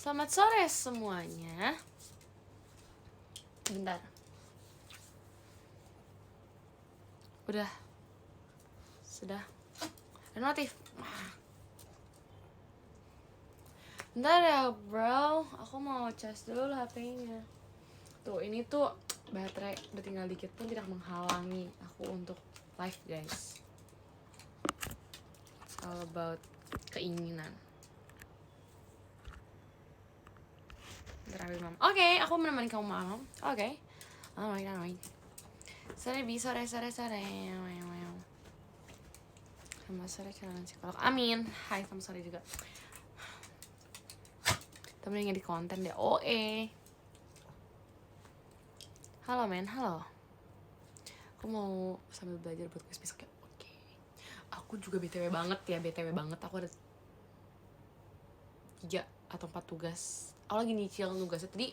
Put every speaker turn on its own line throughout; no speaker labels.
Selamat sore semuanya. Bentar. Udah. Sudah. Ada notif. Bentar ya bro, aku mau cas dulu HP-nya. Tuh, ini tuh baterai udah tinggal dikit pun tidak menghalangi aku untuk live guys. It's all about keinginan. Bentar, Mama. Oke, aku menemani kamu malam. Oke. Alright. Sore. Selamat sore calon psikolog. Amin. Hai, selamat sore juga. Temennya di konten deh. Halo men, halo. Aku mau sambil belajar buat kuis besok ya. Oke. Aku juga BTW banget. Aku ada 3 atau 4 tugas. Aku lagi nyicil tugasnya tadi.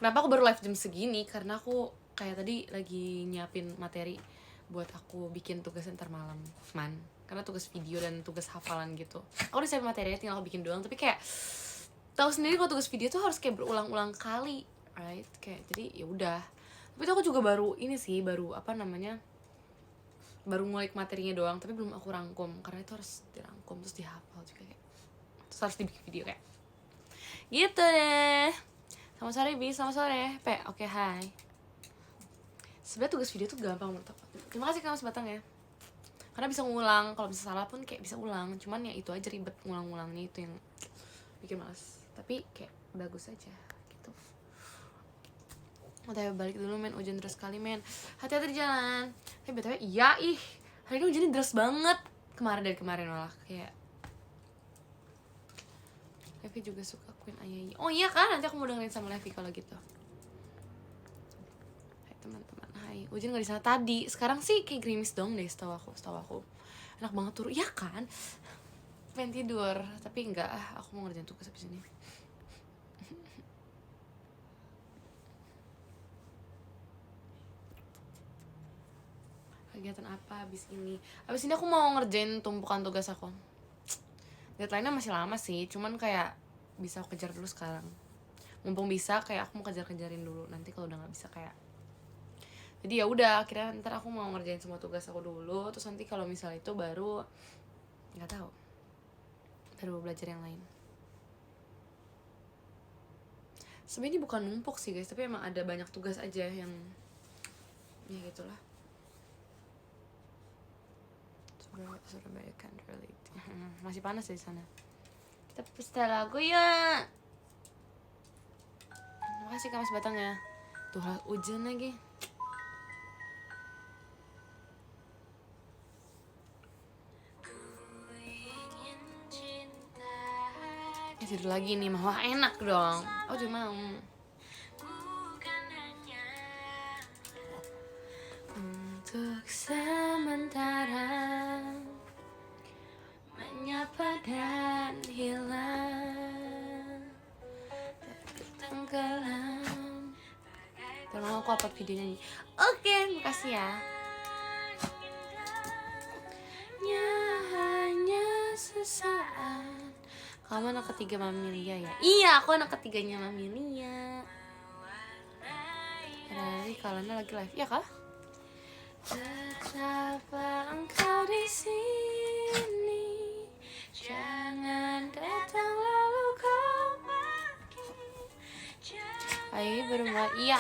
Kenapa aku baru live jam segini? Karena aku kayak tadi lagi nyiapin materi buat aku bikin tugas ntar malam, karena tugas video dan tugas hafalan gitu. Aku udah siapin materinya, tinggal aku bikin doang. Tapi kayak tahu sendiri kalau tugas video tuh harus kayak berulang-ulang kali, right? Kayak jadi ya udah. Tapi itu aku juga baru baru ngulik materinya doang, tapi belum aku rangkum karena itu harus dirangkum terus dihafal juga kayak. Terus harus dibikin video kayak. Gitu deh. Selamat sore Bi, selamat sore P. Oke, hai. Sebenarnya tugas video tuh gampang menurut aku. Terima kasih Mas Batang ya. Karena bisa ngulang, kalau bisa salah pun kayak bisa ulang. Cuman ya itu aja ribet ngulang-ngulangnya, itu yang bikin males. Tapi kayak bagus aja gitu. Mau balik dulu men, hujan deras sekali men. Hati-hati di jalan. Tapi btw iya hari ini hujannya deras banget. Dari kemarin malah kayak. Levi juga suka Queen Ayayi. Oh iya kan, nanti aku mau dengerin sama Levi kalau gitu. Hai teman-teman, hai. Hujan nggak di sana tadi. Sekarang sih kayak gerimis dong deh, setahu aku. Enak banget turun, ya kan? Pengen tidur, tapi enggak. Aku mau ngerjain tugas habis ini. Kegiatan apa abis ini? Abis ini aku mau ngerjain tumpukan tugas aku. Deadline-nya masih lama sih, cuman kayak bisa aku kejar dulu sekarang. Mumpung bisa, kayak aku mau kejar-kejarin dulu. Nanti kalau udah nggak bisa kayak. Jadi ya udah, akhirnya ntar aku mau ngerjain semua tugas aku dulu. Terus nanti kalau misalnya itu baru nggak tahu. Baru belajar yang lain. Sebenarnya ini bukan numpuk sih guys, tapi emang ada banyak tugas aja yang ya gitulah. Surabaya can't relate. Masih panas di sana. Kita setel lagu ya. Makasih Mas Batang ya. Tuh hujan lagi. Tidur lagi nih, wah enak dong. Oh juga mau. Untuk sementara menyapa dan hilang, tenggelam. Tolong aku upload videonya nih. Oke, makasih ya. Hanya sesaat. Kamu anak ketiga Mami Lia ya? Iya, aku anak ketiganya Mami Lia. Dari kalanya lagi live, ya kah? Betapa engkau di sini, jangan datang lalu kau pergi. Ayo berumah, iya.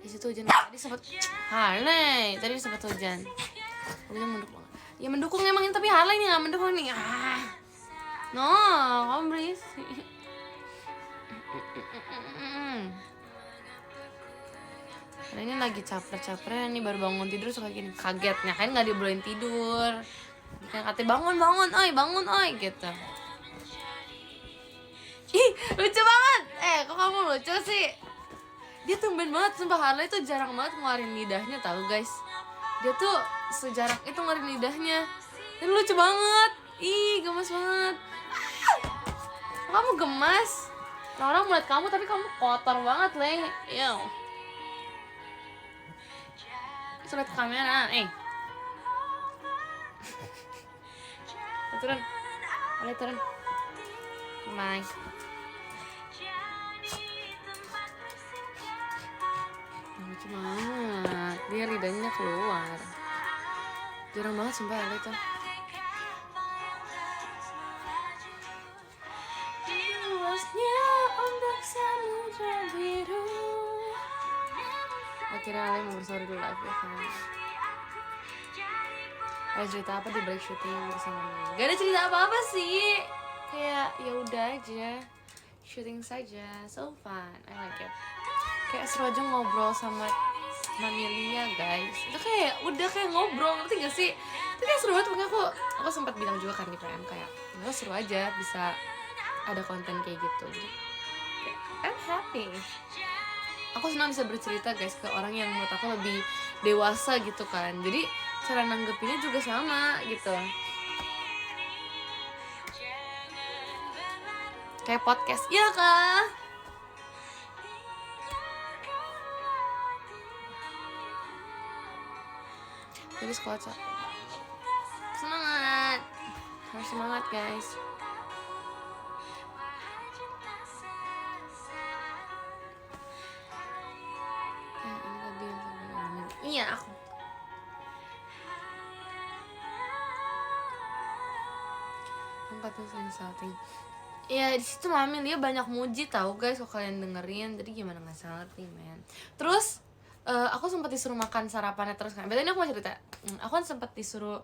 Di situ hujan tadi sempat Harley, tadi sempat hujan. Hujan mendukung. Ya mendukung emang, tapi Harley ini nggak mendukung nih. No, kamu berisik. Karena ini lagi caper-caper nih, baru bangun tidur suka gini, kagetnya kan nggak dibolehin tidur. Kayak katanya bangun oi gitu. Ih, lucu banget. Kok kamu lucu sih? Dia tumben banget, sumpah Harley tuh jarang banget ngeluarin lidahnya tahu guys. Dia tuh sejarah itu ngeluarin lidahnya. Dan lucu banget. Ih, gemes banget. Kamu gemas. Orang melihat kamu tapi kamu kotor banget, Le. Yo. Lihat kamera, turun. Bye. Lucu banget, dia lidahnya keluar. Jarang banget sumpah Ale tuh. Luasnya ombak samudra biru. Akhirnya Ale mau bersuara di live ya kan. Ada cerita apa di break shooting bersama Mimi? Gak ada cerita apa-apa sih. Kayak ya udah aja, shooting saja, so fun, I like it. Kayak seru aja ngobrol sama Mamelia guys. Itu kayak udah kayak ngobrol, ngerti gak sih? Itu kayak seru banget. Makanya aku sempat bilang juga kan di PM kayak seru aja bisa ada konten kayak gitu. Jadi kayak, I'm happy. Aku senang bisa bercerita guys ke orang yang menurut aku lebih dewasa gitu kan. Jadi cara nanggepinnya juga sama gitu. Kayak podcast, iya kah? Jadi sekolah semangat, harus semangat guys. Ini tadi yang saya ngomongin. Iya aku. Tempatnya insulting. Ya di situ Mami dia banyak muji tahu guys, kalau kalian dengerin. Jadi gimana nggak ngerti men. Terus aku sempat disuruh makan sarapannya terus kan. Betulnya aku mau cerita. Aku kan sempat disuruh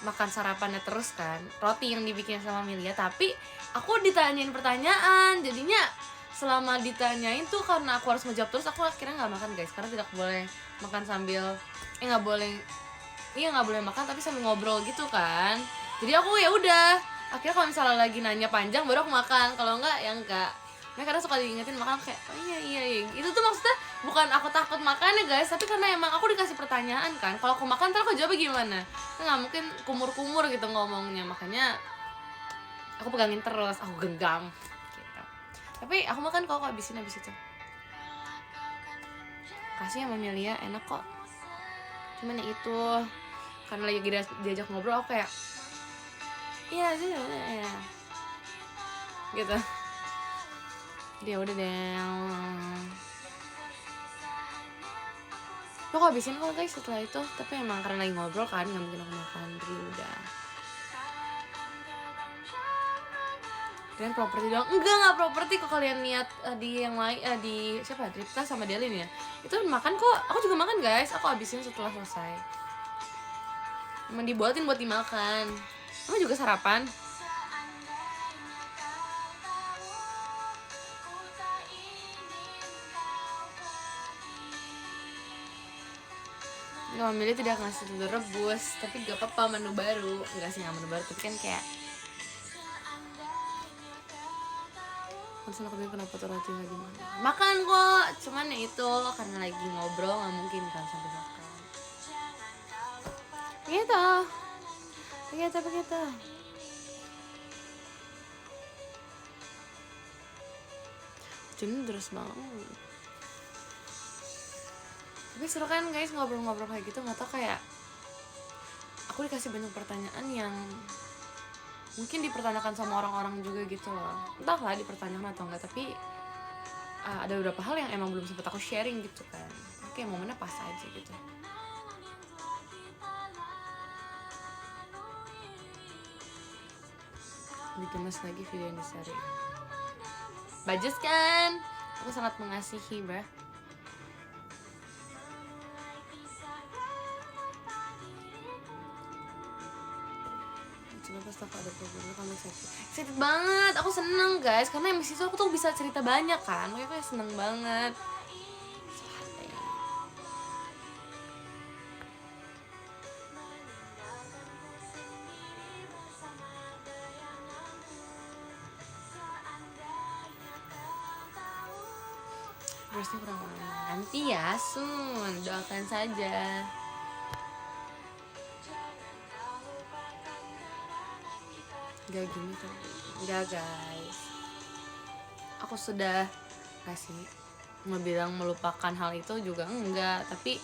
makan sarapannya terus kan, roti yang dibikin sama Milia. Tapi aku ditanyain pertanyaan. Jadinya selama ditanyain tuh karena aku harus ngejawab terus, aku akhirnya nggak makan guys. Karena tidak boleh makan sambil nggak boleh. Iya nggak boleh makan tapi sambil ngobrol gitu kan. Jadi aku ya udah. Akhirnya kalau misalnya lagi nanya panjang baru aku makan, kalau enggak ya enggak. Nah kadang suka diingetin makan kayak oh iya. Itu tuh maksudnya bukan aku takut makan ya guys, tapi karena emang aku dikasih pertanyaan kan. Kalau aku makan ntar aku jawabnya gimana? Nggak mungkin kumur-kumur gitu ngomongnya, makanya aku pegangin terus, aku genggam gitu. Tapi aku makan kalau aku habisin habis itu. Kasih sama Melia enak kok. Cuman ya itu karena lagi diajak ngobrol aku kayak iya sih ya gitu. Dia udah deh. Aku habisin kok guys setelah itu. Tapi emang karena lagi ngobrol kan gak mungkin aku makan. Jadi udah. Kalian properti doang? Enggak properti kok. Kalian lihat di yang lain di siapa? Dripta sama Delin ya. Itu makan kok. Aku juga makan guys. Aku habisin setelah selesai. Emang dibuatin buat dimakan. Kamu juga sarapan? Nggak, Mami tidak ngasih telur rebus. Tapi gak apa-apa, menu baru. Enggak sih, gak menu baru, tapi kan kayak aku bilang kenapa tuh roti gak dimakan. Makan kok, cuman ya itu karena lagi ngobrol gak mungkin kan sampai makan. Begitu. Jadi terus banget. Tapi seru kan guys ngobrol-ngobrol kayak gitu. Gak tau kayak aku dikasih banyak pertanyaan yang mungkin dipertanyakan sama orang-orang juga gitu loh. Entahlah dipertanyakan atau enggak, tapi ada beberapa hal yang emang belum sempat aku sharing gitu kan. Kayak momennya pas aja gitu. Dikemas lagi video yang disari. Bagus kan? Aku sangat mengasihi, bro. Coba pas aku ada problem kamu excited banget. Aku seneng guys, karena emang situ aku tuh bisa cerita banyak kan. Makanya aku seneng banget. Terusnya kurang nanti ya, soon. Doakan saja. Gak gini tuh. Enggak guys. Aku sudah kasih mau bilang melupakan hal itu juga enggak, tapi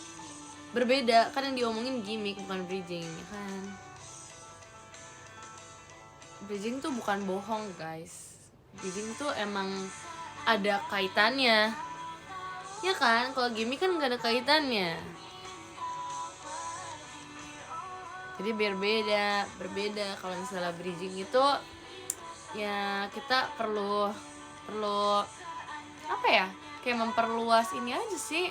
berbeda kan yang diomongin gimmick bukan bridging ya kan. Bridging tuh bukan bohong guys. bridging tuh emang ada kaitannya, ya kan? Kalau gimmick kan nggak ada kaitannya. Jadi berbeda. Kalau misalnya bridging itu ya kita perlu apa ya, kayak memperluas ini aja sih,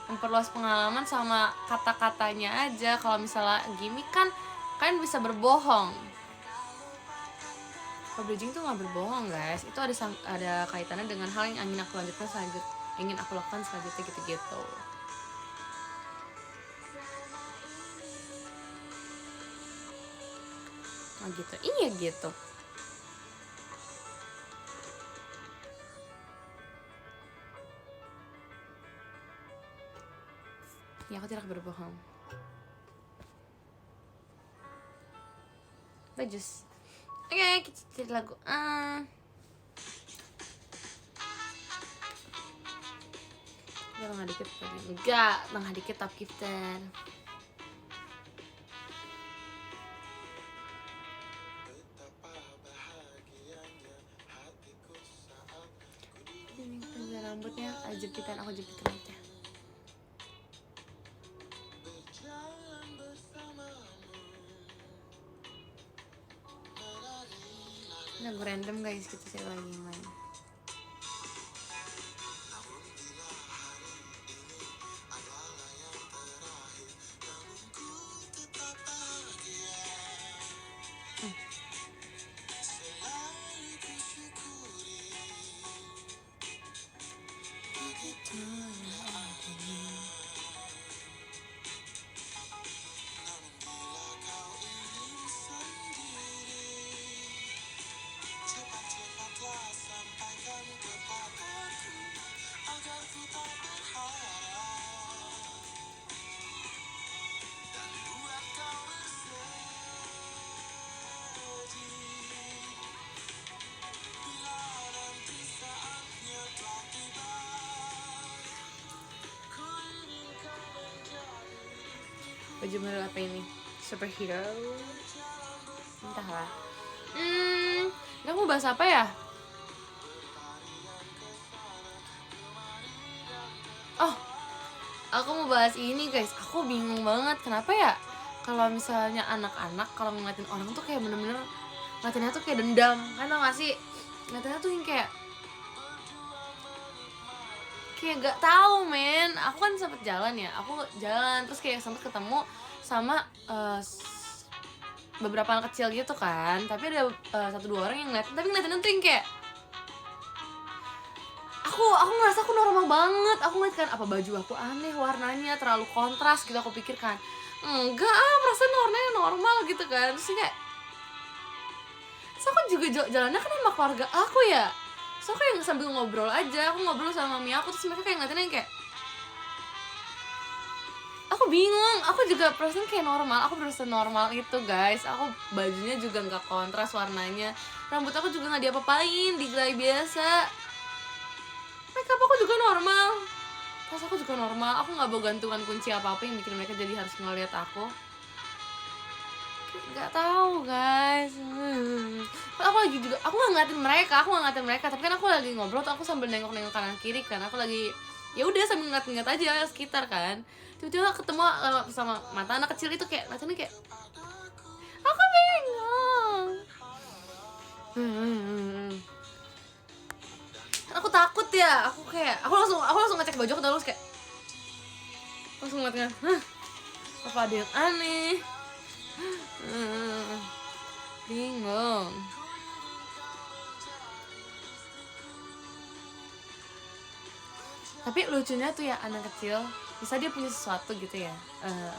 memperluas pengalaman sama kata-katanya aja. Kalau misalnya gimmick kan kalian bisa berbohong. Kalau bridging tuh nggak berbohong guys, itu ada kaitannya dengan hal yang ingin aku lakukan selanjutnya gitu-gitu. Nah gitu, iya gitu. Ya aku tidak berbohong. Bagus. Oke, kita cari lagu. Tengah dikit tadi. Enggak, tengah dikit top gifted. Ini panjang rambutnya, jepitan aku jepitin aja. Lagu random guys, kita cari lagi yang lain. Baju baru apa ini? Superhero? Entahlah. Kita mau bahas apa ya? Oh, aku mau bahas ini guys. Aku bingung banget kenapa ya kalau misalnya anak-anak kalau ngeliatin orang tuh kayak bener-bener ngeliatinnya tuh kayak dendam. Kan tau gak sih? Ngeliatinnya tuh yang kayak gak tahu men. Aku kan sempet jalan ya. Aku jalan terus kayak sempet ketemu sama beberapa anak kecil gitu kan. Tapi ada 1-2 orang yang ngeliatin, tapi ngeliatin tuh yang kayak aku ngerasa aku normal banget. Aku ngeliat kan apa baju aku aneh warnanya, terlalu kontras gitu. Aku pikirkan enggak, perasaan warnanya normal gitu kan. Terus kayak aku juga jalannya kan sama keluarga aku ya. So aku yang sambil ngobrol aja, aku ngobrol sama mami aku, terus mereka kayak ngeliatin yang kayak aku bingung. Aku juga perasaan kayak normal, aku berusaha normal itu guys. Aku bajunya juga nggak kontras warnanya, rambut aku juga nggak diapa-apain, digelai biasa, make up aku juga normal, tas aku juga normal. Aku nggak bawa gantungan kunci apa-apa yang bikin mereka jadi harus ngeliat aku. Nggak tahu guys. Aku lagi juga, aku nggak ngeliatin mereka, tapi kan aku lagi ngobrol tuh, aku sambil nengok-nengok kanan kiri kan. Aku lagi ya udah sambil ngeliat aja sekitar kan. Tiba-tiba ketemu sama mata anak kecil itu, kayak matanya kayak aku bingung. Aku takut ya, aku langsung ngecek baju aku terus kayak langsung ngeliat apa ada yang aneh. Bingung. Tapi lucunya tuh ya anak kecil, bisa dia punya sesuatu gitu ya,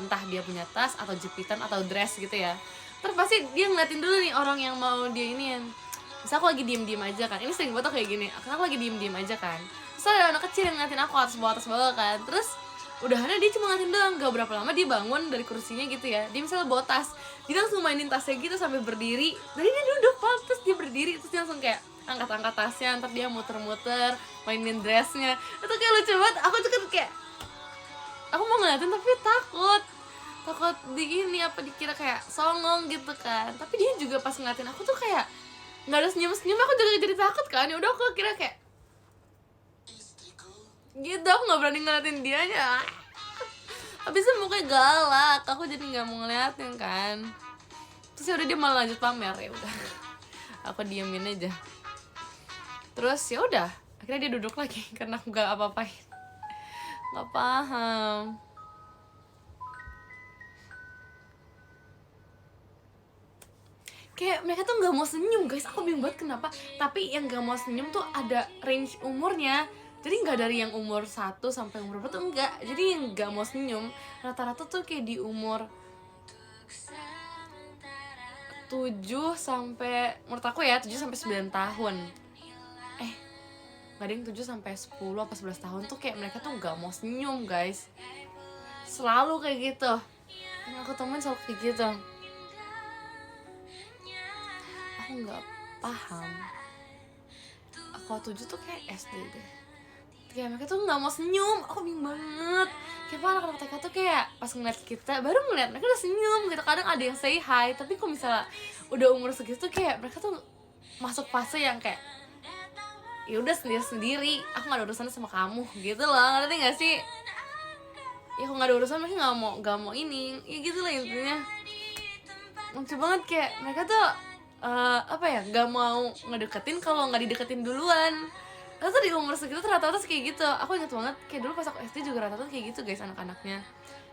entah dia punya tas atau jepitan atau dress gitu ya, terus pasti dia ngeliatin dulu nih orang yang mau dia iniin. Misal aku lagi diem aja kan, ini sering banget kayak gini, aku lagi diem aja kan, terus ada anak kecil yang ngeliatin aku atas bawah kan, terus udahannya dia cuma ngeliatin doang. Gak berapa lama dia bangun dari kursinya gitu ya, dia misalnya bawa tas, dia langsung mainin tasnya gitu sampai berdiri. Tadi dia duduk terus dia berdiri, terus dia langsung kayak angkat tasnya, ntar dia muter-muter mainin dressnya. Itu kayak lucu banget. Aku tuh kan kayak aku mau ngeliatin tapi takut di ini apa dikira kayak songong gitu kan. Tapi dia juga pas ngeliatin aku tuh kayak nggak ada senyum-senyum, aku juga jadi takut kan. Ya udah aku kira kayak gitu, aku nggak berani ngeliatin dianya. Habisnya mukanya galak, aku jadi nggak mau ngeliatin kan. Terus ya udah dia malah lanjut pamer, ya udah aku diemin aja. Terus ya udah akhirnya dia duduk lagi karena aku nggak apa-apain. Nggak paham. Kayak mereka tuh nggak mau senyum guys, aku bingung banget kenapa. Tapi yang nggak mau senyum tuh ada range umurnya. Jadi nggak dari yang umur 1 sampai umur berapa tuh enggak. Jadi yang nggak mau senyum rata-rata tuh kayak di umur 7 sampai, menurut aku ya 7 sampai 9 tahun. Nggak ada yang 7 sampai 10 apa 11 tahun tuh kayak mereka tuh nggak mau senyum guys. Selalu kayak gitu. Yang aku temuin selalu kayak gitu. Aku nggak paham. Aku 7 tuh kayak SD deh. Kayak mereka tuh nggak mau senyum, aku bingung banget. Kayak anak-anak TK tuh kayak pas ngeliat kita, baru ngeliat mereka udah senyum gitu. Kadang ada yang say hi, tapi kok misalnya udah umur segitu tuh kayak mereka tuh masuk fase yang kayak ya udah sendiri-sendiri, aku nggak ada urusan sama kamu gitu loh, ngerti nggak sih? Ya aku nggak ada urusan, mereka nggak mau ini, ya gitu lah intinya. Lucu banget kayak mereka tuh apa ya, nggak mau ngedeketin kalau nggak dideketin duluan. Lalu tuh di umur segitu tuh rata-rata kayak gitu. Aku inget banget kayak dulu pas aku SD juga rata-rata kayak gitu guys anak-anaknya.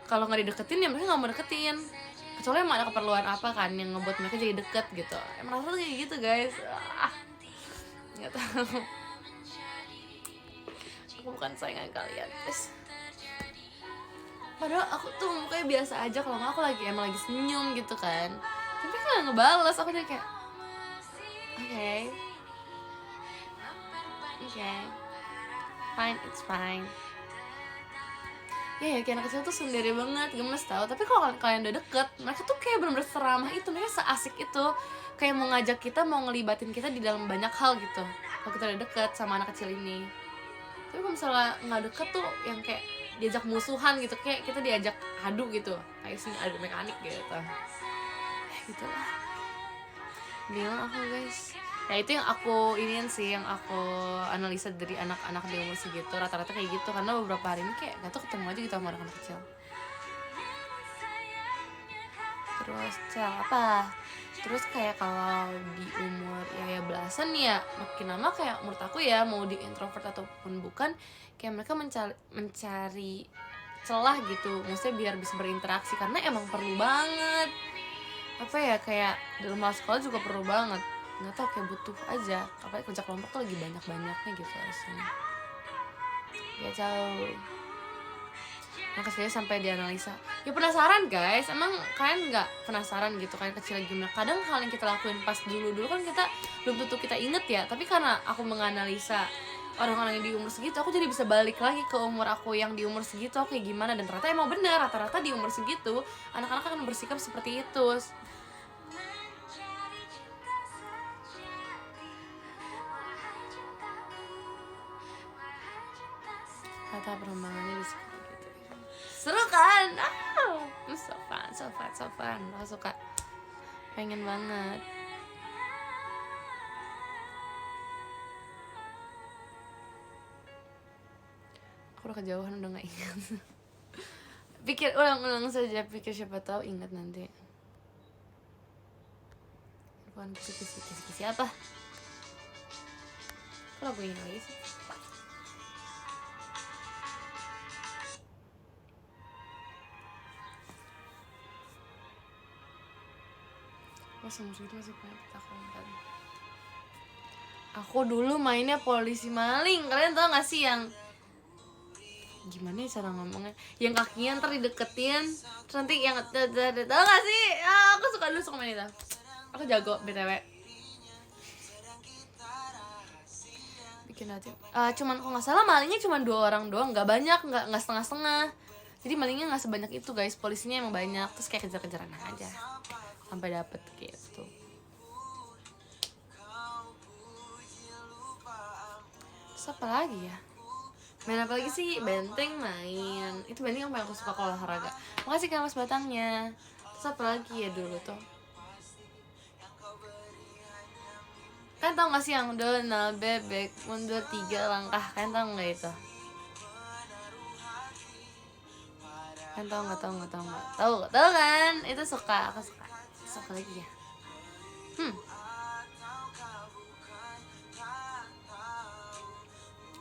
Kalau nggak dideketin ya mereka nggak mau deketin. Kecuali emang ada keperluan apa kan yang ngebuat mereka jadi deket gitu. Emang rata-rata kayak gitu guys. Nggak tahu. Aku bukan saingan kalian guys. Padahal aku tuh mukanya biasa aja, kalau nggak aku emang lagi senyum gitu kan. Tapi kan ngebales, aku jadi kayak okay, fine, it's fine. Ya kayak anak kecil tuh sendiri banget, gemes tau. Tapi kalau kalian udah deket, mereka tuh kayak bener-bener seramah itu, mereka seasik itu. Kayak mau ngajak kita, mau ngelibatin kita di dalam banyak hal gitu kalau kita udah deket sama anak kecil ini. Tapi kalau misalnya nggak deket tuh yang kayak diajak musuhan gitu, kayak kita diajak adu gitu, kayak sini adu mekanik gitu. Gitu lah. Bilang aku guys. Ya itu yang aku iniin sih, yang aku analisa dari anak-anak di umur segitu rata-rata kayak gitu. Karena beberapa hari ini kayak gak tau ketemu aja gitu sama anak-anak kecil. Terus apa? Terus kayak kalau di umur ya belasan ya, makin lama kayak menurut aku ya, mau di introvert ataupun bukan, kayak mereka mencari celah gitu, maksudnya biar bisa berinteraksi, karena emang perlu banget. Apa ya, kayak dalam hal sekolah juga perlu banget, nggak tau, kayak butuh aja. Apalagi kerja kelompok tuh lagi banyak-banyaknya gitu rasanya. Ya jauh. Maka saya sampai dianalisa. Ya penasaran guys, emang kalian nggak penasaran gitu kayak kecil gimana? Kadang hal yang kita lakuin pas dulu kan kita belum tentu kita inget ya. Tapi karena aku menganalisa orang-orang yang di umur segitu, aku jadi bisa balik lagi ke umur aku yang di umur segitu aku kayak gimana. Dan ternyata emang benar, rata-rata di umur segitu anak-anak akan bersikap seperti itu. Kata perkembangannya di sekolah gitu. Seru kan? So fun. Aku suka, pengen banget. Aku udah kejauhan, udah gak ingat. Pikir ulang-ulang saja, pikir siapa tahu ingat nanti. Bukan kisi-kisi apa? Kok lagu ini lagi sih? Umur segitu masih banyak ketakutan. Aku dulu mainnya polisi maling. Kalian tau gak sih yang gimana ya cara ngomongnya, yang kakinya ntar dideketin terus nanti yang tau gak sih? Aku suka main itu. Aku jago BTW bikin hati. Cuman kalau nggak salah malingnya cuma 2 orang doang, nggak banyak, nggak setengah-setengah. Jadi malingnya nggak sebanyak itu guys, polisinya emang banyak. Terus kayak kejar-kejaran aja sampai dapet gitu. Terus apa lagi ya? Main apa lagi sih? Benteng main. Itu benteng yang paling aku suka kalau olahraga. Makasih Kak Mas Batangnya. Terus apa lagi ya dulu tuh? Kan tau gak sih yang Donald bebek mundur 3 langkah, kan tau gak itu? Kan tau gak? Tahu kan? Itu suka, aku suka lagi ya.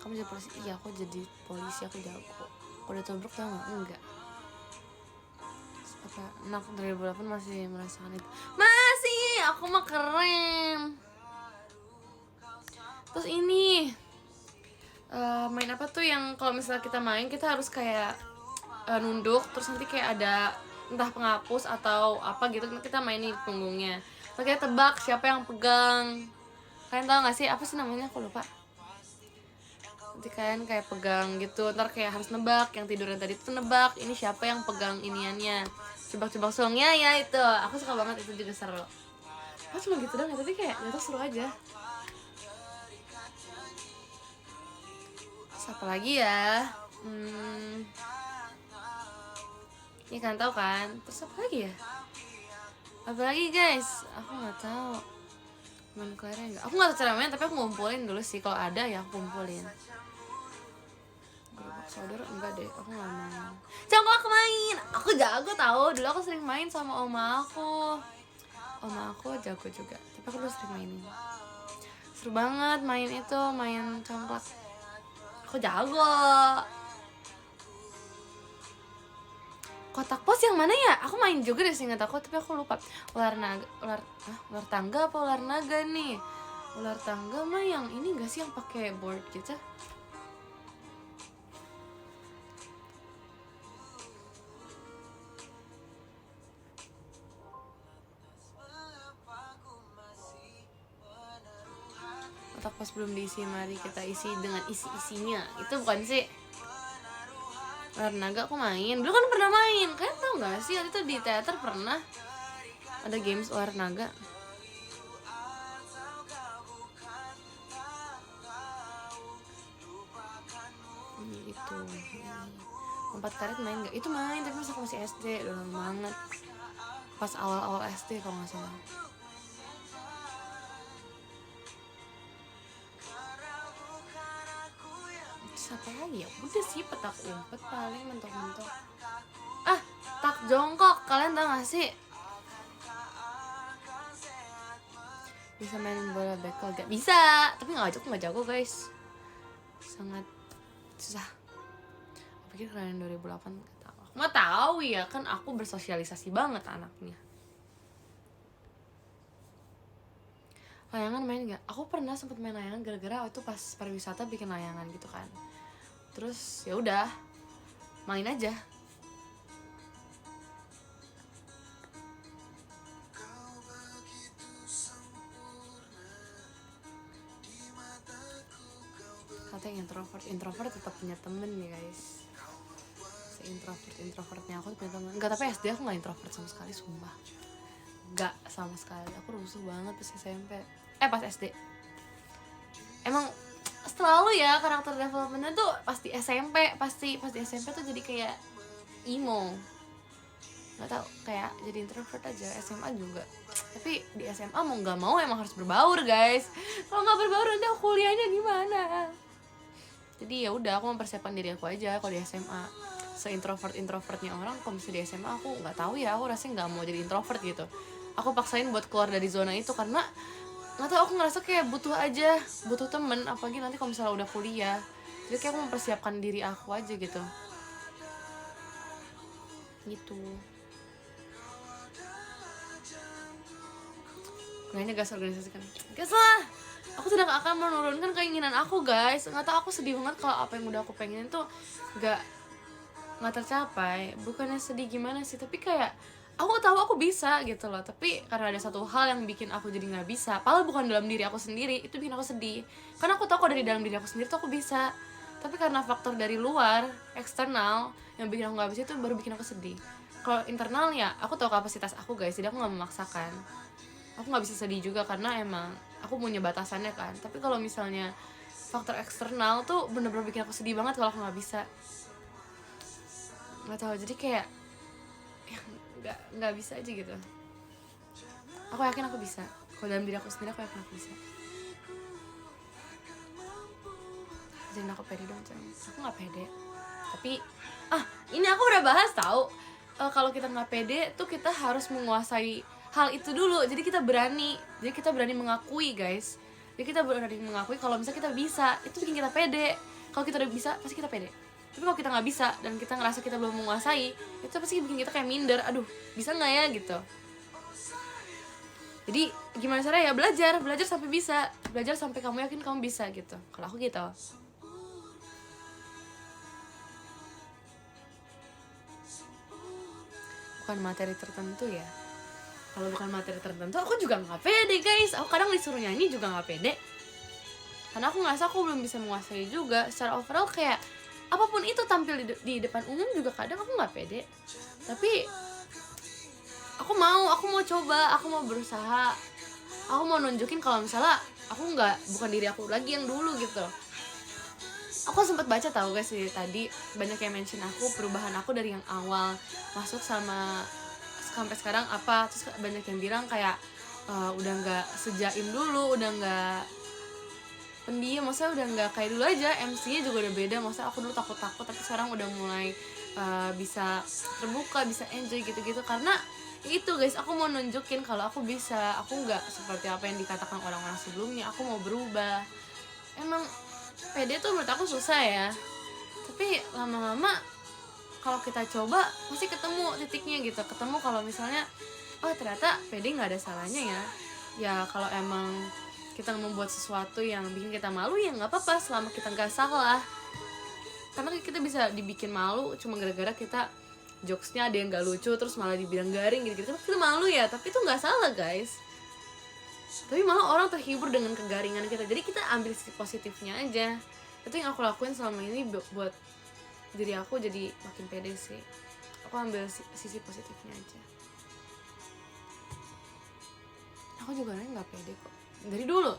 Kamu jadi polisi? Iya, aku jadi polisi, aku jago. Aku udah tobruk tau gak? Enggak. Apa anak 2008 masih merasakan itu? Masih, aku mah keren. Terus ini main apa tuh yang kalau misalnya kita main kita harus kayak nunduk, terus nanti kayak ada entah penghapus atau apa gitu, kita mainin di punggungnya. Terus kita tebak siapa yang pegang. Kalian tau gak sih apa sih namanya? Aku lupa. Nanti kalian kayak pegang gitu, ntar kayak harus nebak, yang tiduran tadi tuh nebak ini siapa yang pegang iniannya, coba songnya ya. Itu aku suka banget, itu juga seru. Aku cuma gitu doang ya, tapi kayak itu seru aja. Terus apa lagi ya? Ini kan tahu kan? Terus apa lagi ya? Apa lagi guys? Aku nggak tahu. Main kelereng nggak? Aku nggak tahu cara main, tapi aku ngumpulin dulu sih. Kalau ada ya aku kumpulin. Gerobak saudara enggak deh, aku nggak main. Congklak main, aku jago tahu. Dulu aku sering main sama oma aku. Oma aku jago juga, tapi aku dulu sering mainin. Seru banget main itu, main congklak. Aku jago. Kotak pos yang mana ya? Aku main juga deh seingat aku, tapi aku lupa. Ular tangga apa ular naga nih? Ular tangga mah yang ini gak sih, yang pakai board gitu? Kotak pos belum diisi, mari kita isi dengan isi-isinya. Itu bukan sih? Ular naga aku main, dulu kan pernah main. Kalian tau gak sih, waktu itu di teater pernah ada games ular naga. Itu lompat karet main gak? Itu main, tapi pas aku masih SD, udah lama banget. Pas awal-awal SD kalau gak salah. Apa lagi ya? Udah sih, petak umpet paling mentok-mentok. Tak jongkok, kalian tau gak sih? Bisa mainin bola bekel gak? Bisa, tapi aku gak jago guys. Sangat susah. Aku pikir kalian 2008 gak tahu. Aku gak tahu ya, kan aku bersosialisasi banget anaknya. Layangan main gak? Aku pernah sempet main layangan gara-gara itu pas pariwisata bikin layangan gitu kan. Terus ya udah, main aja. Katanya introvert tetap punya temen ya guys. Introvertnya aku punya temen. Enggak, tapi SD aku nggak introvert sama sekali, sumpah. Nggak sama sekali. Aku rusuh banget pas SMP. Pas SD. Emang selalu ya karakter developmentnya tuh pasti SMP, pasti SMP tuh jadi kayak emo. Nggak tahu, kayak jadi introvert aja. SMA juga. Tapi di SMA mau nggak mau emang harus berbaur guys. Kalau nggak berbaur nanti aku kuliahnya gimana? Jadi ya udah, aku mempersiapkan diri aku aja kalau di SMA. Introvertnya orang, kalau misalnya di SMA aku nggak tahu ya, aku rasanya nggak mau jadi introvert gitu. Aku paksain buat keluar dari zona itu karena nggak tahu, aku ngerasa kayak butuh temen, apalagi nanti kalau misalnya udah kuliah. Jadi kayak aku mempersiapkan diri aku aja gitu. Kayaknya gas organisasi kan, gas lah. Aku tidak akan menurunkan keinginan aku guys. Nggak tahu, aku sedih banget kalau apa yang udah aku pengenin tuh nggak tercapai. Bukannya sedih gimana sih, tapi kayak aku tahu aku bisa gitu loh, tapi karena ada satu hal yang bikin aku jadi nggak bisa, padahal bukan dalam diri aku sendiri, itu bikin aku sedih. Karena aku tahu kok dari dalam diri aku sendiri tuh aku bisa, tapi karena faktor dari luar, eksternal, yang bikin aku nggak bisa, itu baru bikin aku sedih. Kalau internal ya aku tahu kapasitas aku guys, jadi aku nggak memaksakan. Aku nggak bisa sedih juga karena emang aku punya batasannya kan. Tapi kalau misalnya faktor eksternal tuh bener-bener bikin aku sedih banget kalau aku nggak bisa. Nggak tahu, jadi kayak nggak bisa aja gitu. Aku yakin aku bisa. Kalau dalam diri aku sendiri aku yakin aku bisa. ajarin aku pede dong Cang. Aku nggak pede. Tapi ini aku udah bahas tahu. Kalau kita nggak pede tuh kita harus menguasai hal itu dulu. Jadi kita berani mengakui guys. Jadi kita berani mengakui kalau misalnya kita bisa, itu bikin kita pede. Kalau kita udah bisa pasti kita pede. Tapi kalau kita nggak bisa dan kita ngerasa kita belum menguasai, itu pasti bikin kita kayak minder. Aduh, bisa nggak ya gitu. Jadi gimana caranya ya, belajar sampai bisa, belajar sampai kamu yakin kamu bisa gitu. Kalau aku gitu. Bukan materi tertentu ya. Kalau bukan materi tertentu aku juga nggak pede guys. Aku kadang disuruh nyanyi juga nggak pede. Karena aku ngerasa aku belum bisa menguasai juga. Secara overall kayak apapun itu tampil di depan umum juga kadang aku nggak pede. Tapi aku mau coba, aku mau berusaha, aku mau nunjukin kalau misalnya aku bukan diri aku lagi yang dulu gitu. Aku sempat baca tahu guys sih tadi banyak yang mention aku, perubahan aku dari yang awal masuk sama sampai sekarang apa, terus banyak yang bilang kayak udah nggak sejaim dulu, udah nggak pendiam, maksudnya udah nggak kayak dulu aja, MC-nya juga udah beda. Maksudnya aku dulu takut tapi sekarang udah mulai bisa terbuka, bisa enjoy gitu-gitu. Karena itu guys, aku mau nunjukin kalau aku bisa, aku nggak seperti apa yang dikatakan orang-orang sebelumnya. Aku mau berubah. Emang pede tuh menurut aku susah ya, tapi lama-lama kalau kita coba pasti ketemu titiknya gitu. Ketemu kalau misalnya oh ternyata pede nggak ada salahnya ya. Ya kalau emang kita membuat sesuatu yang bikin kita malu ya nggak apa-apa selama kita nggak salah. Karena kita bisa dibikin malu cuma gara-gara kita jokesnya ada yang nggak lucu terus malah dibilang garing gitu-gitu. Tapi kita malu ya, tapi itu nggak salah guys. Tapi malah orang terhibur dengan kegaringan kita. Jadi kita ambil sisi positifnya aja. Itu yang aku lakuin selama ini buat diri aku jadi makin pede sih. Aku ambil sisi positifnya aja. Aku juga nggak pede kok dari dulu.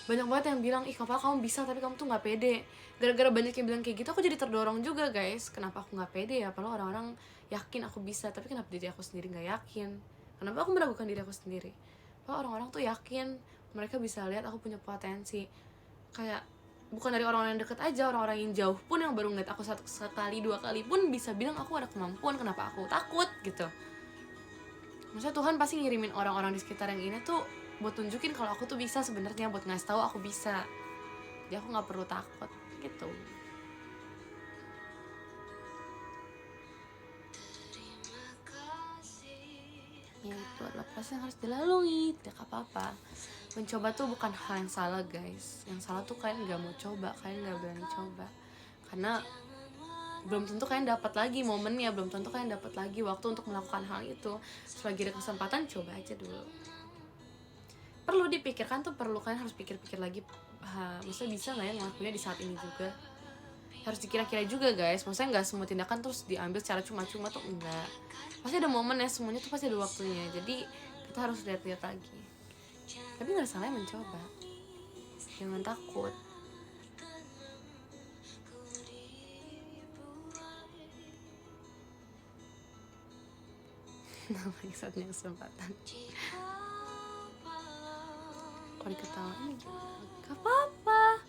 Banyak banget yang bilang, ih kenapa kamu bisa tapi kamu tuh nggak pede. Gara-gara banyak yang bilang kayak gitu aku jadi terdorong juga guys. Kenapa aku nggak pede ya, padahal orang-orang yakin aku bisa, tapi kenapa diri aku sendiri nggak yakin. Kenapa aku meragukan diri aku sendiri, padahal orang-orang tuh yakin. Mereka bisa lihat aku punya potensi. Kayak bukan dari orang-orang yang deket aja, orang-orang yang jauh pun yang baru ngeliat aku sekali dua kali pun bisa bilang aku ada kemampuan. Kenapa aku takut gitu. Maksudnya Tuhan pasti ngirimin orang-orang di sekitar yang ini tuh buat tunjukin kalau aku tuh bisa sebenarnya, buat ngasih tahu aku bisa. Jadi aku nggak perlu takut gitu. Ya itu adalah proses yang harus dilalui, tidak apa-apa. Mencoba tuh bukan hal yang salah guys. Yang salah tuh kalian nggak mau coba, kalian nggak berani coba. Karena belum tentu kalian dapat lagi momennya, belum tentu kalian dapat lagi waktu untuk melakukan hal itu. Selagi ada kesempatan coba aja dulu. Perlu dipikirkan tuh, perlu, kalian harus pikir-pikir lagi maksudnya bisa nggak ya ngelakuinnya di saat ini juga. Harus dikira-kira juga guys. Maksudnya nggak semua tindakan terus diambil secara cuma-cuma tuh enggak. Pasti ada momen ya, semuanya tuh pasti ada waktunya. Jadi kita harus lihat-lihat lagi. Tapi nggak salah mencoba, jangan takut. Namanya saatnya kesempatan. Kalau diketawain gak apa-apa,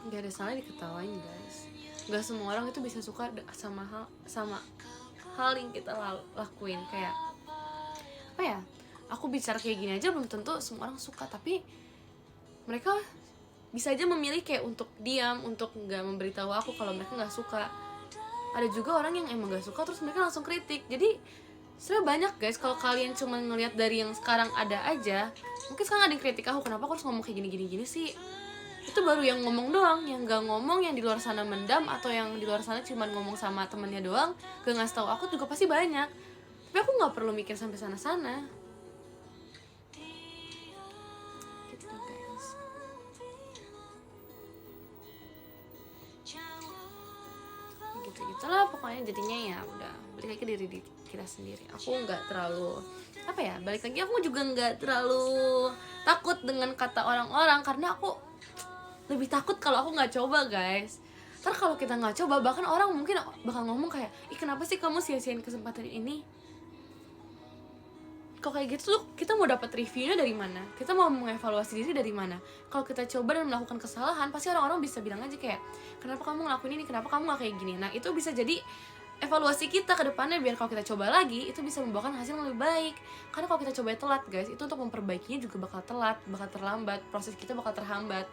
gak ada salah diketawain guys. Gak semua orang itu bisa suka sama hal yang kita lakuin. Kayak apa ya, aku bicara kayak gini aja belum tentu semua orang suka. Tapi mereka bisa aja memilih kayak untuk diam, untuk gak memberitahu aku kalau mereka gak suka. Ada juga orang yang emang gak suka terus mereka langsung kritik. Jadi sebenarnya banyak guys. Kalau kalian cuma ngelihat dari yang sekarang ada aja, mungkin sekarang ada yang kritik aku, kenapa aku harus ngomong kayak gini sih. Itu baru yang ngomong doang, yang gak ngomong, yang di luar sana mendam, atau yang di luar sana cuma ngomong sama temennya doang, gak ngasih tahu aku juga pasti banyak. Tapi aku nggak perlu mikir sampai sana-sana. Gitu guys. Gitu-gitulah pokoknya jadinya ya udah balik lagi ke diri kita sendiri. Aku nggak terlalu apa ya, balik lagi aku juga nggak terlalu takut dengan kata orang-orang, karena aku lebih takut kalau aku nggak coba guys. Ntar kalau kita nggak coba, bahkan orang mungkin bakal ngomong kayak, ih kenapa sih kamu sia-siain kesempatan ini. kalau kayak gitu tuh kita mau dapat reviewnya dari mana, kita mau mengevaluasi diri dari mana. Kalau kita coba dan melakukan kesalahan, pasti orang-orang bisa bilang aja kayak, kenapa kamu ngelakuin ini, kenapa kamu gak kayak gini. Nah itu bisa jadi evaluasi kita ke depannya, biar kalau kita coba lagi itu bisa membawakan hasil yang lebih baik. Karena kalau kita coba telat guys, itu untuk memperbaikinya juga bakal telat, bakal terlambat, proses kita bakal terhambat.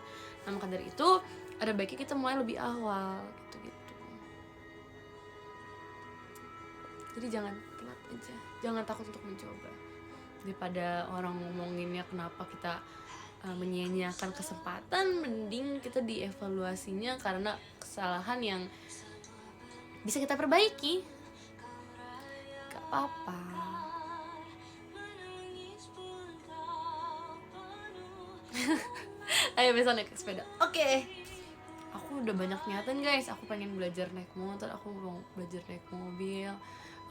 Nah maka dari itu ada baiknya kita mulai lebih awal gitu-gitu. Jadi jangan telat aja, jangan takut untuk mencoba. Daripada orang ngomonginnya kenapa kita menyia-nyiakan kesempatan, mending kita dievaluasinya karena kesalahan yang bisa kita perbaiki. Gak apa-apa. Ayo besok naik sepeda. Oke. Aku udah banyak niatan guys. Aku pengen belajar naik motor, aku mau belajar naik mobil.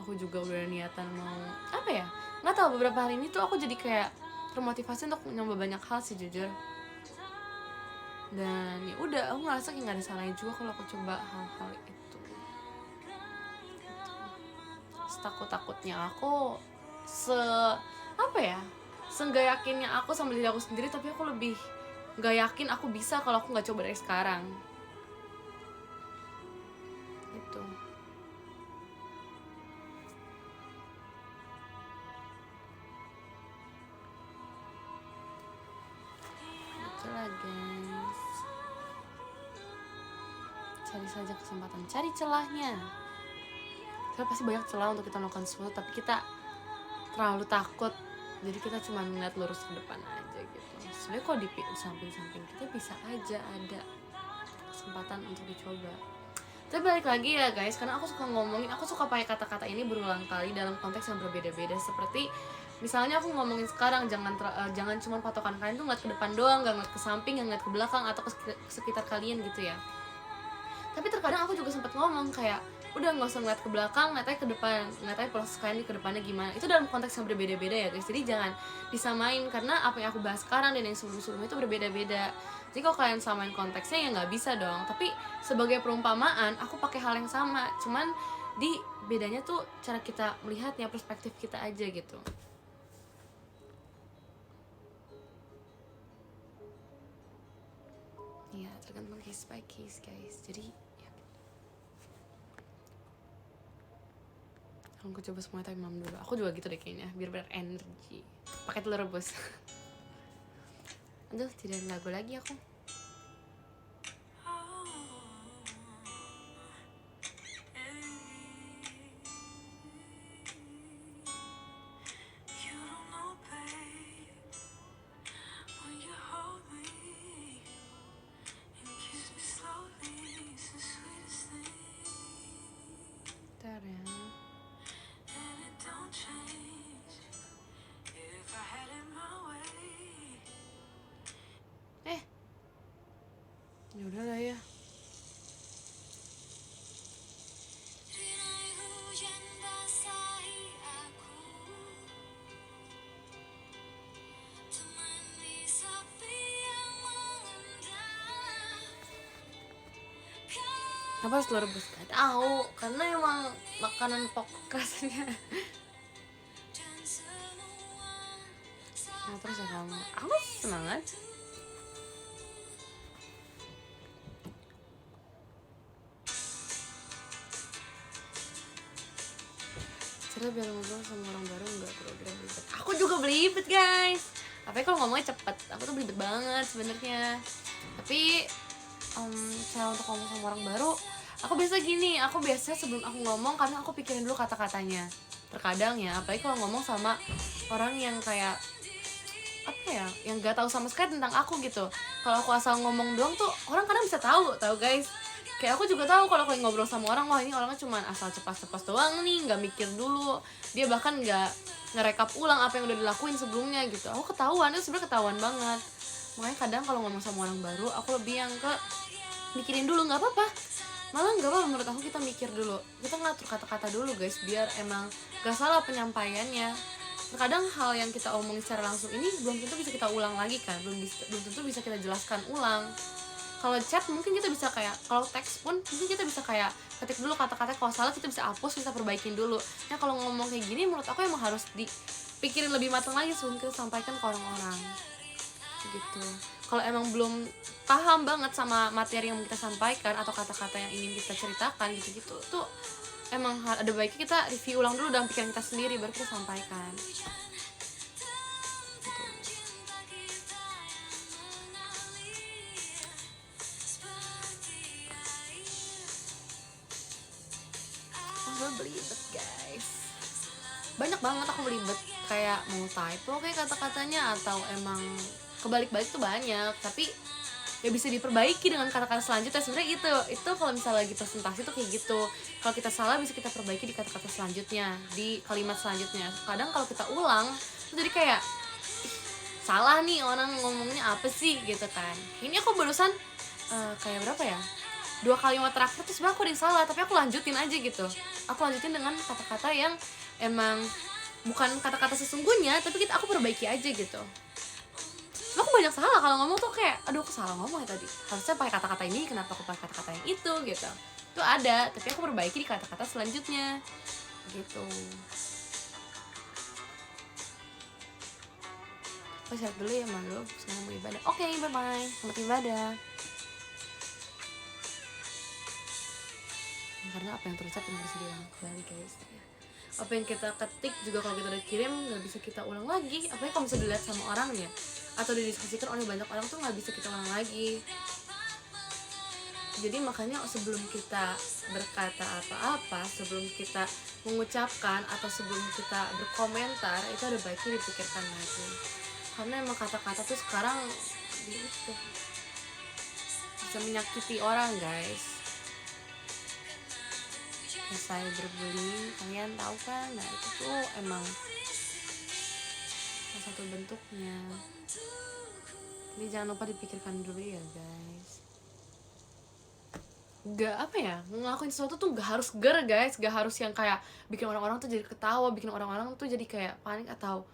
Aku juga udah niatan mau apa ya? Nggak tahu, beberapa hari ini tuh aku jadi kayak termotivasi untuk nyoba banyak hal sih jujur. Dan ya udah, aku ngerasa kayak nggak ada salahnya juga kalau aku coba hal-hal itu. Takut-takutnya aku nggak yakinnya aku sama diri aku sendiri, tapi aku lebih nggak yakin aku bisa kalau aku nggak coba dari sekarang gitu. Itulah guys, cari saja kesempatan, cari celahnya. Karena pasti banyak celah untuk kita melakukan sesuatu, tapi kita terlalu takut, jadi kita cuma ngeliat lurus ke depan aja gitu. Sebenarnya kalau di samping-samping kita bisa aja ada kesempatan untuk dicoba. Tapi balik lagi ya guys, karena aku suka pakai kata-kata ini berulang kali dalam konteks yang berbeda-beda. Seperti misalnya aku ngomongin sekarang, jangan cuma patokan kalian tuh ngeliat ke depan doang, gak ngeliat ke samping, gak ngeliat ke belakang atau ke sekitar kalian gitu ya. Tapi terkadang aku juga sempat ngomong kayak, udah nggak usah ngeliat ke belakang, ngeliat aja ke depan, ngeliat aja proses kalian di ke depannya gimana. Itu dalam konteks yang berbeda-beda ya guys, jadi jangan disamain, karena apa yang aku bahas sekarang dan yang sebelum-sebelumnya itu berbeda-beda. Jadi kalau kalian samain konteksnya ya nggak bisa dong. Tapi sebagai perumpamaan, aku pakai hal yang sama, cuman di bedanya tuh cara kita melihatnya, perspektif kita aja gitu. Ya tergantung case by case guys, jadi aku coba semuanya tapi mam dulu. Aku juga gitu deh kayaknya, biar berenergi. Pakai telur rebus. Aduh, tidak ada lagu lagi aku. Bentar ya. Ya udah lah ya. Kenapa harus telur rebus? Gak tahu, karena emang makanan pokok rasanya. Nah terus ya kamu, aku semangat. Cara biar ngobrol sama orang baru nggak program belibet. Aku juga belibet guys. Tapi kalau ngomongnya cepet, aku tuh belibet banget sebenarnya. Tapi cara untuk ngomong sama orang baru, aku biasa gini. Aku biasa sebelum aku ngomong, karena aku pikirin dulu kata-katanya. Terkadang ya, apalagi kalau ngomong sama orang yang kayak apa ya, yang nggak tahu sama sekali tentang aku gitu. Kalau aku asal ngomong doang tuh orang kadang bisa tahu guys. Kayak aku juga tahu kalau aku ngobrol sama orang, wah ini orangnya cuma asal cepat-cepat doang nih, nggak mikir dulu. Dia bahkan nggak ngerekap ulang apa yang udah dilakuin sebelumnya gitu. Aku ketahuan, itu sebenarnya ketahuan banget. Makanya kadang kalau ngomong sama orang baru, aku lebih yang ke mikirin dulu, nggak apa-apa. Malah nggak apa-apa menurut aku, kita mikir dulu, kita ngatur kata-kata dulu guys, biar emang gak salah penyampaiannya. Terkadang hal yang kita omongin secara langsung ini belum tentu bisa kita ulang lagi kan, belum tentu bisa kita jelaskan ulang. Kalau chat mungkin kita bisa kayak, kalau teks pun mungkin kita bisa kayak ketik dulu kata-kata, kalau salah kita bisa hapus, bisa perbaikin dulu. Nah kalau ngomong kayak gini menurut aku emang harus pikirin lebih matang lagi sebelum kita sampaikan ke orang-orang gitu. Kalau emang belum paham banget sama materi yang kita sampaikan atau kata-kata yang ingin kita ceritakan gitu-gitu tuh emang ada baiknya kita review ulang dulu dalam pikiran kita sendiri baru kita sampaikan gitu. Aku belibet guys, banyak banget aku belibet kayak mau typo kayak kata-katanya atau emang kebalik-balik tuh banyak, tapi ya bisa diperbaiki dengan kata-kata selanjutnya. Sebenarnya itu kalau misalnya lagi presentasi tuh kayak gitu, kalau kita salah bisa kita perbaiki di kata-kata selanjutnya, di kalimat selanjutnya. Kadang kalau kita ulang tuh jadi kayak salah nih orang ngomongnya apa sih gitu kan. Ini aku barusan kayak berapa ya, 2 kalimat terakhir tuh sebenarnya aku ada yang salah tapi aku lanjutin aja gitu, aku lanjutin dengan kata-kata yang emang bukan kata-kata sesungguhnya tapi aku perbaiki aja gitu. Aku banyak salah kalau ngomong tuh kayak aduh aku salah ngomong ya tadi, harusnya pakai kata-kata ini kenapa aku pakai kata-kata yang itu gitu. Itu ada tapi aku perbaiki di kata-kata selanjutnya gitu. Aku share dulu ya malu sekarang mau ibadah. Oke, bye bye, selamat ibadah. Karena apa yang terucap yang harus diulang kembali guys. Apa yang kita ketik juga kalau kita udah kirim nggak bisa kita ulang lagi, apalagi kalau bisa dilihat sama orangnya atau didiskusikan oleh banyak orang tuh nggak bisa kita ulang lagi. Jadi makanya sebelum kita berkata apa-apa, sebelum kita mengucapkan atau sebelum kita berkomentar itu ada baiknya dipikirkan lagi, karena emang kata-kata tuh sekarang gitu bisa menyakiti orang guys. Cyberbullying kalian tahu kan? Nah itu tuh emang salah satu bentuknya. Jadi jangan lupa dipikirkan dulu ya guys. Gak apa ya, ngelakuin sesuatu tuh gak harus guys, gak harus yang kayak bikin orang-orang tuh jadi ketawa, bikin orang-orang tuh jadi kayak panik atau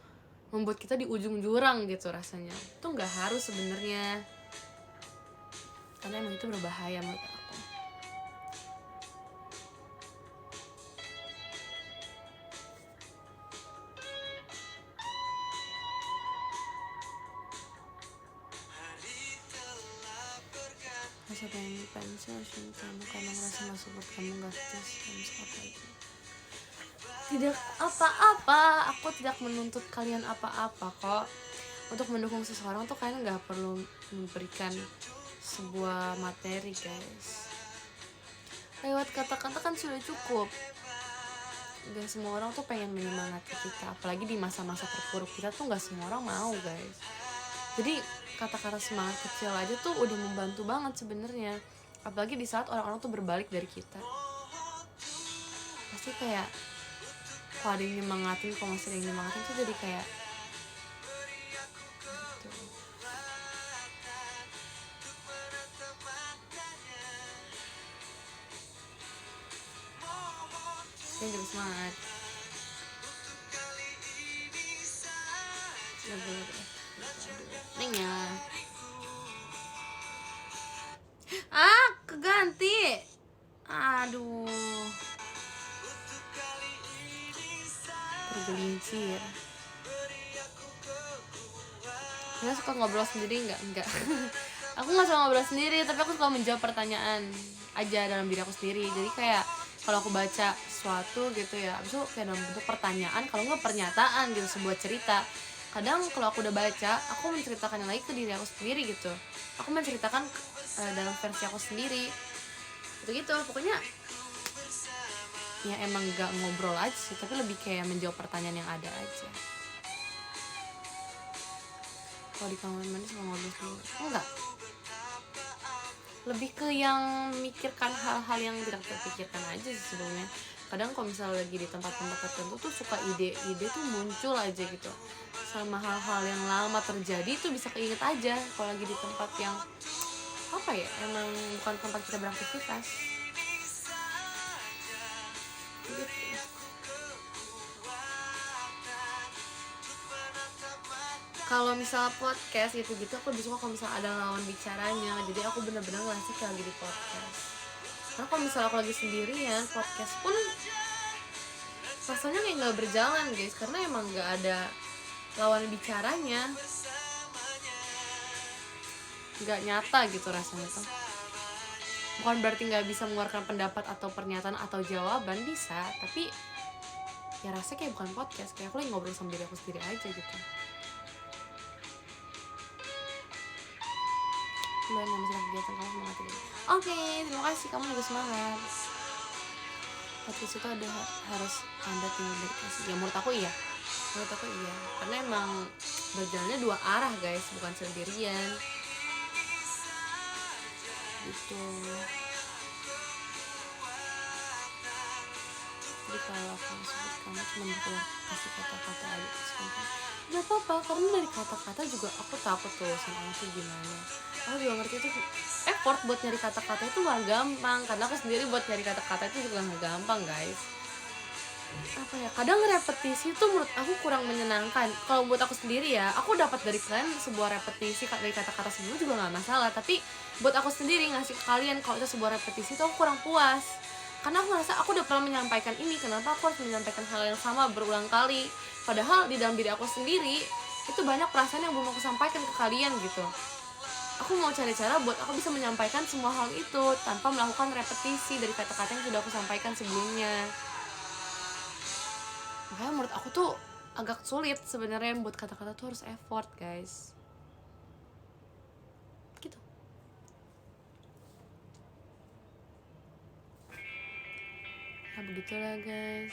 membuat kita di ujung jurang gitu rasanya. Itu gak harus sebenarnya, karena emang itu berbahaya menurut aku. Rasa pengen pensil kamu karena ngerasa gak support kamu, gak sukses kamu sekolah lagi. Tidak apa-apa, aku tidak menuntut kalian apa-apa kok. Untuk mendukung seseorang tuh kalian gak perlu memberikan sebuah materi guys, lewat kata-kata kan sudah cukup. Gak semua orang tuh pengen menyemangati kita, apalagi di masa-masa terpuruk kita tuh gak semua orang mau guys. Jadi kata-kata semangat kecil aja tuh udah membantu banget sebenarnya, apalagi di saat orang-orang tuh berbalik dari kita. Pasti kayak kalau ada yang nyemangatin, kalau masih ada yang nyemangatin tuh jadi kayak gitu. Saya jadi semangat. Nengnya keganti. Aduh, tergelincir. Saya suka ngobrol sendiri enggak aku nggak suka ngobrol sendiri, tapi aku suka menjawab pertanyaan aja dalam diri aku sendiri. Jadi kayak kalau aku baca sesuatu gitu ya, abis itu kayak dalam bentuk pertanyaan, kalau nggak pernyataan gitu, sebuah cerita. Kadang kalau aku udah baca, aku menceritakannya lagi ke diri aku sendiri gitu. Aku menceritakan dalam versi aku sendiri gitu pokoknya. Ya emang gak ngobrol aja sih, tapi lebih kayak menjawab pertanyaan yang ada aja. Kalau di kamar mandi suka ngobrol sendiri? Enggak, lebih ke yang mikirkan hal-hal yang tidak terpikirkan aja sih sebelumnya. Kadang kalau misalnya lagi di tempat-tempat tertentu tuh suka ide-ide tuh muncul aja gitu, sama hal-hal yang lama terjadi tuh bisa keinget aja kalau lagi di tempat yang apa ya, emang bukan tempat kita beraktivitas gitu. Kalau misalnya podcast gitu-gitu aku lebih suka kalau misalnya ada lawan bicaranya, jadi aku bener-bener ngerasa kayak lagi di podcast. Karena kalau misalnya aku lagi sendirian, podcast pun rasanya kayak nggak berjalan guys, karena emang nggak ada lawan bicaranya, nggak nyata gitu rasanya tuh. Bukan berarti nggak bisa mengeluarkan pendapat atau pernyataan atau jawaban, bisa, tapi ya rasanya kayak bukan podcast, kayak aku lagi ngobrol sama diri aku sendiri aja gitu. Mbak nama sedang kegiatan kamu semangat ini. Oke, terima kasih, kamu juga semangat. Podcast itu ada harus ada tim dedikasi. Ya menurut aku iya, karena emang berjalannya dua arah guys, bukan sendirian gitu. Jadi kalau aku sebut kamu cuma bisa kasih kata-kata aja sebentar, nggak apa-apa, karena dari kata-kata juga aku takut tuh sama aku gimana. Aku juga ngerti itu effort buat nyari kata-kata itu gak gampang, karena aku sendiri buat nyari kata-kata itu juga gak gampang guys. Apa ya, kadang repetisi tuh menurut aku kurang menyenangkan. Kalau buat aku sendiri ya, aku dapat dari kalian sebuah repetisi dari kata-kata sebelum juga nggak masalah, tapi buat aku sendiri ngasih ke kalian kalau itu sebuah repetisi tuh aku kurang puas, karena aku ngerasa aku udah pernah menyampaikan ini, kenapa aku harus menyampaikan hal yang sama berulang kali, padahal di dalam diri aku sendiri itu banyak perasaan yang belum aku sampaikan ke kalian gitu. Aku mau cari cara buat aku bisa menyampaikan semua hal itu tanpa melakukan repetisi dari kata-kata yang sudah aku sampaikan sebelumnya. Makanya menurut aku tuh agak sulit sebenarnya, buat kata-kata tuh harus effort guys gitu. Ya begitulah guys.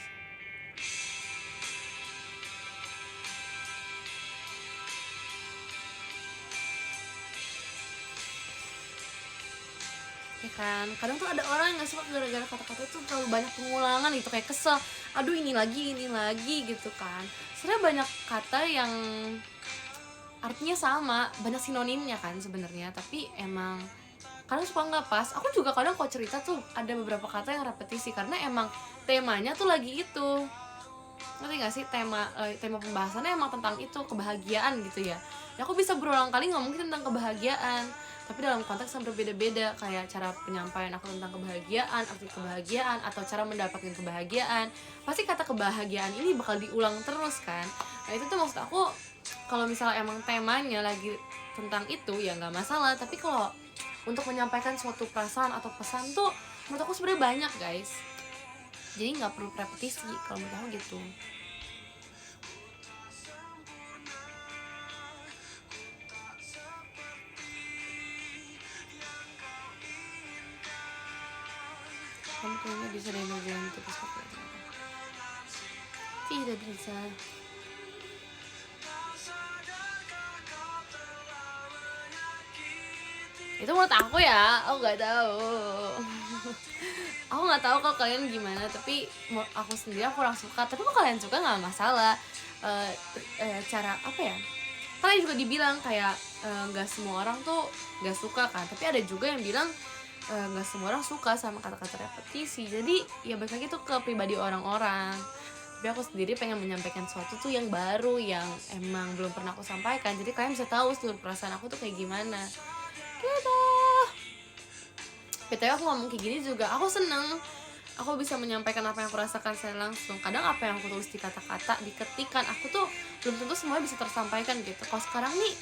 Ya kan, kadang tuh ada orang yang gak suka gara-gara kata-kata itu terlalu banyak pengulangan gitu, kayak kesel, aduh ini lagi gitu kan. Sebenarnya banyak kata yang artinya sama, banyak sinonimnya kan sebenarnya, tapi emang kadang suka nggak pas. Aku juga kadang kalau cerita tuh ada beberapa kata yang repetisi karena emang temanya tuh lagi itu, ngerti gak sih, tema pembahasannya emang tentang itu, kebahagiaan gitu ya. Ya aku bisa berulang kali ngomongin tentang kebahagiaan, tapi dalam konteks yang berbeda-beda, kayak cara penyampaian aku tentang kebahagiaan, arti kebahagiaan, atau cara mendapatkan kebahagiaan. Pasti kata kebahagiaan ini bakal diulang terus kan. Nah itu tuh maksud aku, kalau misalnya emang temanya lagi tentang itu ya nggak masalah, tapi kalau untuk menyampaikan suatu perasaan atau pesan tuh menurut aku sebenarnya banyak guys, jadi nggak perlu repetisi kalau menurut aku gitu. Kamu kayaknya bisa deh ngerjain tugas pakai itu. Tidak bisa. Itu menurut aku ya, aku nggak tahu. Aku nggak tahu kalau kalian gimana, tapi aku sendiri aku kurang suka. Tapi kalau kalian suka nggak masalah. Cara apa ya? Kalian juga dibilang kayak nggak semua orang tuh nggak suka kan, tapi ada juga yang bilang nggak semua orang suka sama kata-kata repetisi. Jadi ya balik lagi tuh ke pribadi orang-orang. Tapi aku sendiri pengen menyampaikan sesuatu tuh yang baru, yang emang belum pernah aku sampaikan, jadi kalian bisa tahu seluruh perasaan aku tuh kayak gimana gitu. BTW aku ngomong kayak gini juga aku seneng, aku bisa menyampaikan apa yang aku rasakan secara langsung. Kadang apa yang aku tulis di kata-kata, di ketikan aku tuh belum tentu semuanya bisa tersampaikan gitu. Kalau sekarang nih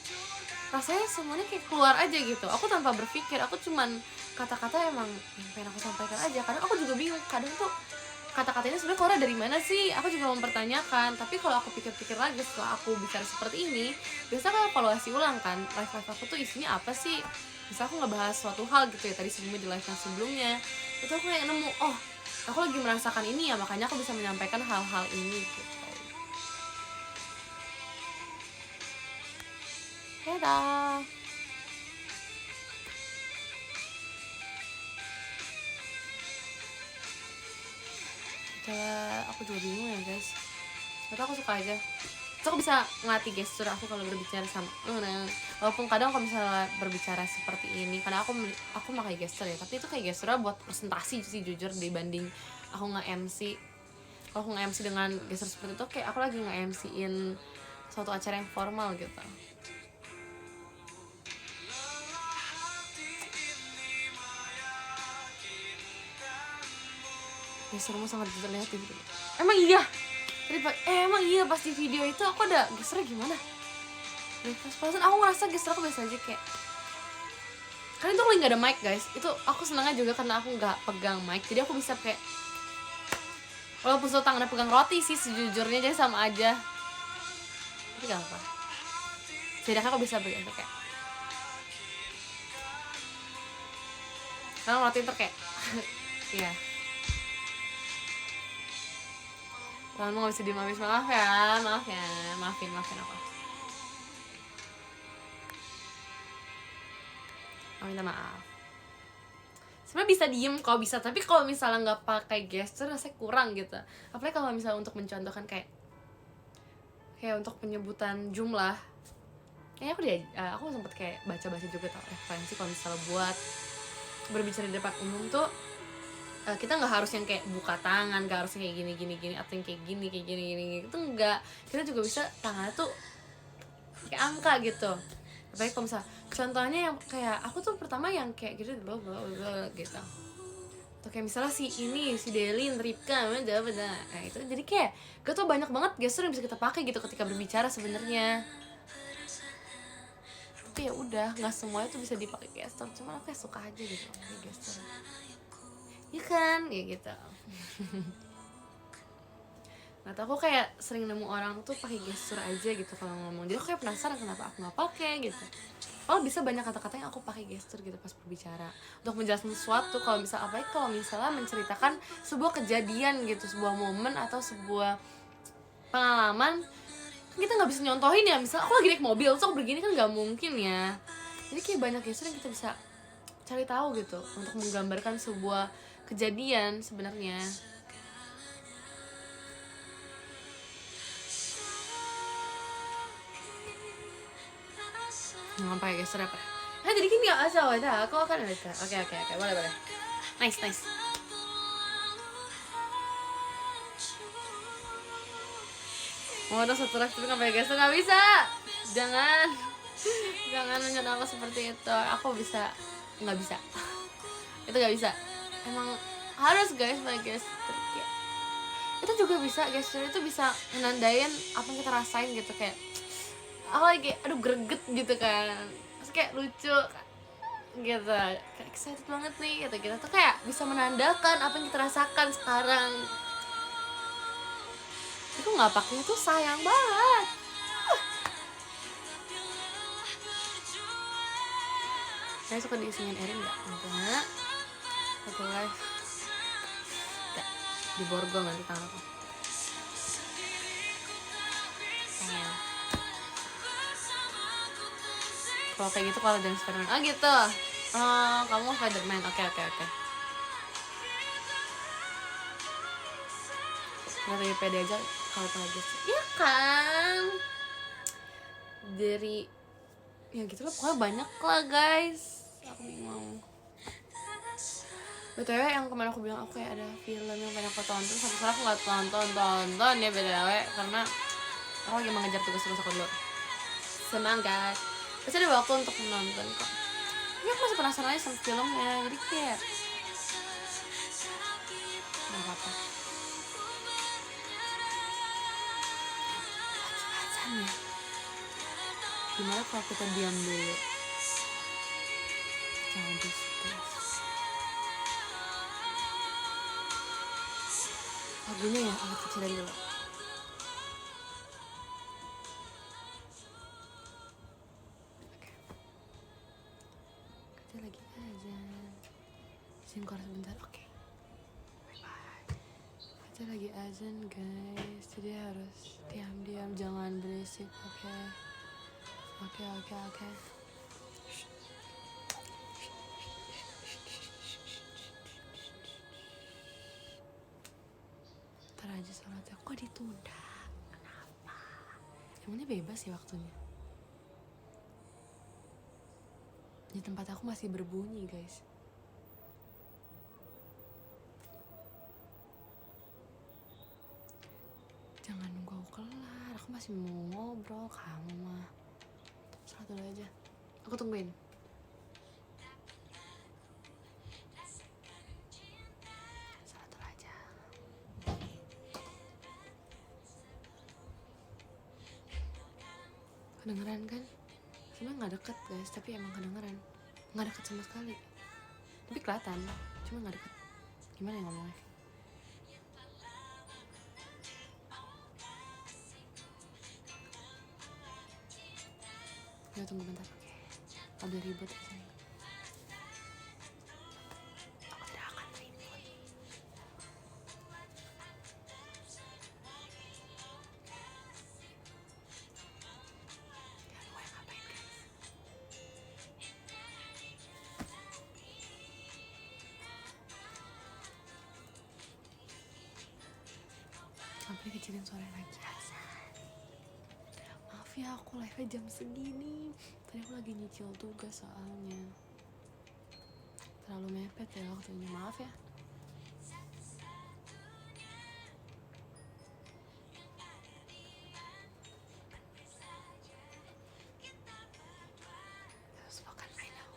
rasanya semuanya kayak keluar aja gitu, aku tanpa berpikir, aku cuman kata-kata emang yang pengen aku sampaikan aja. Kadang aku juga bingung, kadang tuh kata-kata ini sebenarnya keluar dari mana sih, aku juga mempertanyakan. Tapi kalau aku pikir-pikir lagi setelah aku bicara seperti ini, biasanya aku evaluasi ulang kan, live aku tuh isinya apa sih. Misal aku ngebahas suatu hal gitu ya, tadi sebelumnya di live yang sebelumnya itu aku kayak nemu, oh aku lagi merasakan ini ya, makanya aku bisa menyampaikan hal-hal ini gitu. Dadah. Aku juga bingung ya guys, ternyata aku suka aja. Terus aku bisa ngelatih gestur aku kalau berbicara sama walaupun kadang kalau misalnya berbicara seperti ini, karena aku pakai gestur ya, tapi itu kayak gesturnya buat presentasi sih jujur, dibanding aku nge-MC. Kalau aku nge-MC dengan gestur seperti itu, kayak aku lagi nge-MC-in suatu acara yang formal gitu. gestermu sangat terlihat di video. Emang iya? Tadi emang iya pas di video itu aku ada gesternya gimana? Pas-pasan aku ngerasa gestur aku biasa aja kayak. Karena itu aku lagi gak ada mic guys. Itu aku senangnya juga karena aku gak pegang mic. Jadi aku bisa kayak, walaupun tangannya pegang roti sih sejujurnya, jadi sama aja. Tapi gak apa. Jadi aku bisa pegang kayak. Karena roti itu kayak iya. Kamu gak bisa diem habis, maaf ya. Maafin aku. Aku minta maaf. Sebenarnya bisa diem kalau bisa, tapi kalau misalnya nggak pakai gesture rasanya kurang gitu. Apalagi kalau misalnya untuk mencontohkan kayak untuk penyebutan jumlah. Kayaknya aku sempet kayak baca-baca juga tau referensi kalau misalnya buat berbicara di depan umum tuh kita nggak harus yang kayak buka tangan, nggak harus kayak gini atau yang kayak gini itu enggak. Kita juga bisa tangannya tuh kayak angka gitu. Apalagi kalau misalnya contohnya yang kayak aku tuh pertama yang kayak gitu gitu. Atau kayak misalnya si Delin, Ripka, nah itu jadi kayak gue tuh banyak banget gestur yang bisa kita pakai gitu ketika berbicara sebenarnya. Tapi ya udah, nggak semuanya tuh bisa dipakai gestur, cuman aku kayak suka aja gitu pakai gestur. Ya kan, ya gitu. Nggak tau, aku kayak sering nemu orang tuh pakai gestur aja gitu kalau ngomong. Jadi aku kayak penasaran kenapa aku nggak pakai gitu. Oh bisa banyak kata-kata yang aku pakai gestur gitu pas berbicara untuk menjelaskan sesuatu. Kalau misalnya menceritakan sebuah kejadian gitu, sebuah momen atau sebuah pengalaman, kita nggak bisa nyontohin ya. Misal aku lagi naik mobil terus aku begini kan nggak mungkin ya. Jadi kayak banyak gestur yang kita bisa cari tahu gitu untuk menggambarkan sebuah kejadian sebenarnya. Nggak pakai gestur apa? Jadi gini ya asal ada. Aku akan ada. Oke, boleh. Nice. Mau ada satu live tapi nggak pakai gestur, nggak bisa. Jangan nanya aku seperti itu. Aku bisa, nggak bisa. Itu nggak bisa. Emang harus guys pakai gestur kayak. Itu juga bisa, gestur itu bisa menandain apa yang kita rasain gitu, kayak aku lagi greget gitu kan, terus kayak lucu gitu, kayak excited banget nih gitu tuh kayak bisa menandakan apa yang kita rasakan sekarang. Aku nggak pakai itu sayang banget. Saya suka diisengin Erin nggak? Satu live di borgol nanti tangan aku. Kalau kayak gitu, kalau dan Spiderman, gitu. Kamu Spiderman, oke. Nggak lagi pede aja kalau lagi, ya kan? Dari ya gitu lah, pokoknya banyak lah guys. Aku bingung. BTW yang kemarin aku bilang aku kayak ada film yang pengen aku tonton, sampai sekarang aku nggak tonton ya BTW, karena aku lagi mengejar tugas aku dulu. Semangat. Pasti ada waktu untuk menonton kok. Ini aku masih penasaran aja sama filmnya, jadi kayak nggak apa-apa. Azan ya. Gimana kalau kita diam dulu? Jangan di-stress. Lagunya ya agak kecilin dulu. Kita lagi azan. Izin keluar sebentar, oke. Bye. Kita lagi azan guys, jadi harus diam-diam, jangan berisik, oke. Oke. Ntar aja sholatnya, kok ditunda? Kenapa? Emangnya bebas ya waktunya? Di tempat aku masih berbunyi guys. Jangan nunggu aku kelar, aku masih mau ngobrol. Kamu mah sholat dulu aja, aku tungguin. Sholat dulu aja. Kedengeran kan? Sebenernya gak deket guys, tapi emang kedengeran. Gak deket sama sekali, tapi kelihatan, cuma gak deket. Gimana ya ngomongnya? Ya tunggu bentar. Ada ribut di sini. Aku tidak akan ribut. Ya gue ngapain guys? Sampai kecilin suara lagi. Maaf ya aku live jam segini. Tadi aku lagi nyicil tugas soalnya. Terlalu mepet ya waktunya, maaf ya. Terus makan, I know.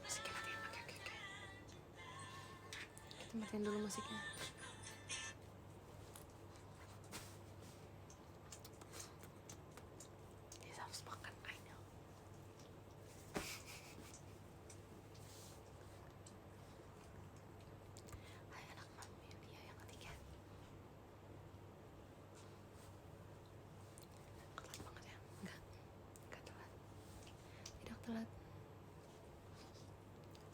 Musiknya matiin, oke. Kita matiin dulu musiknya. Telat.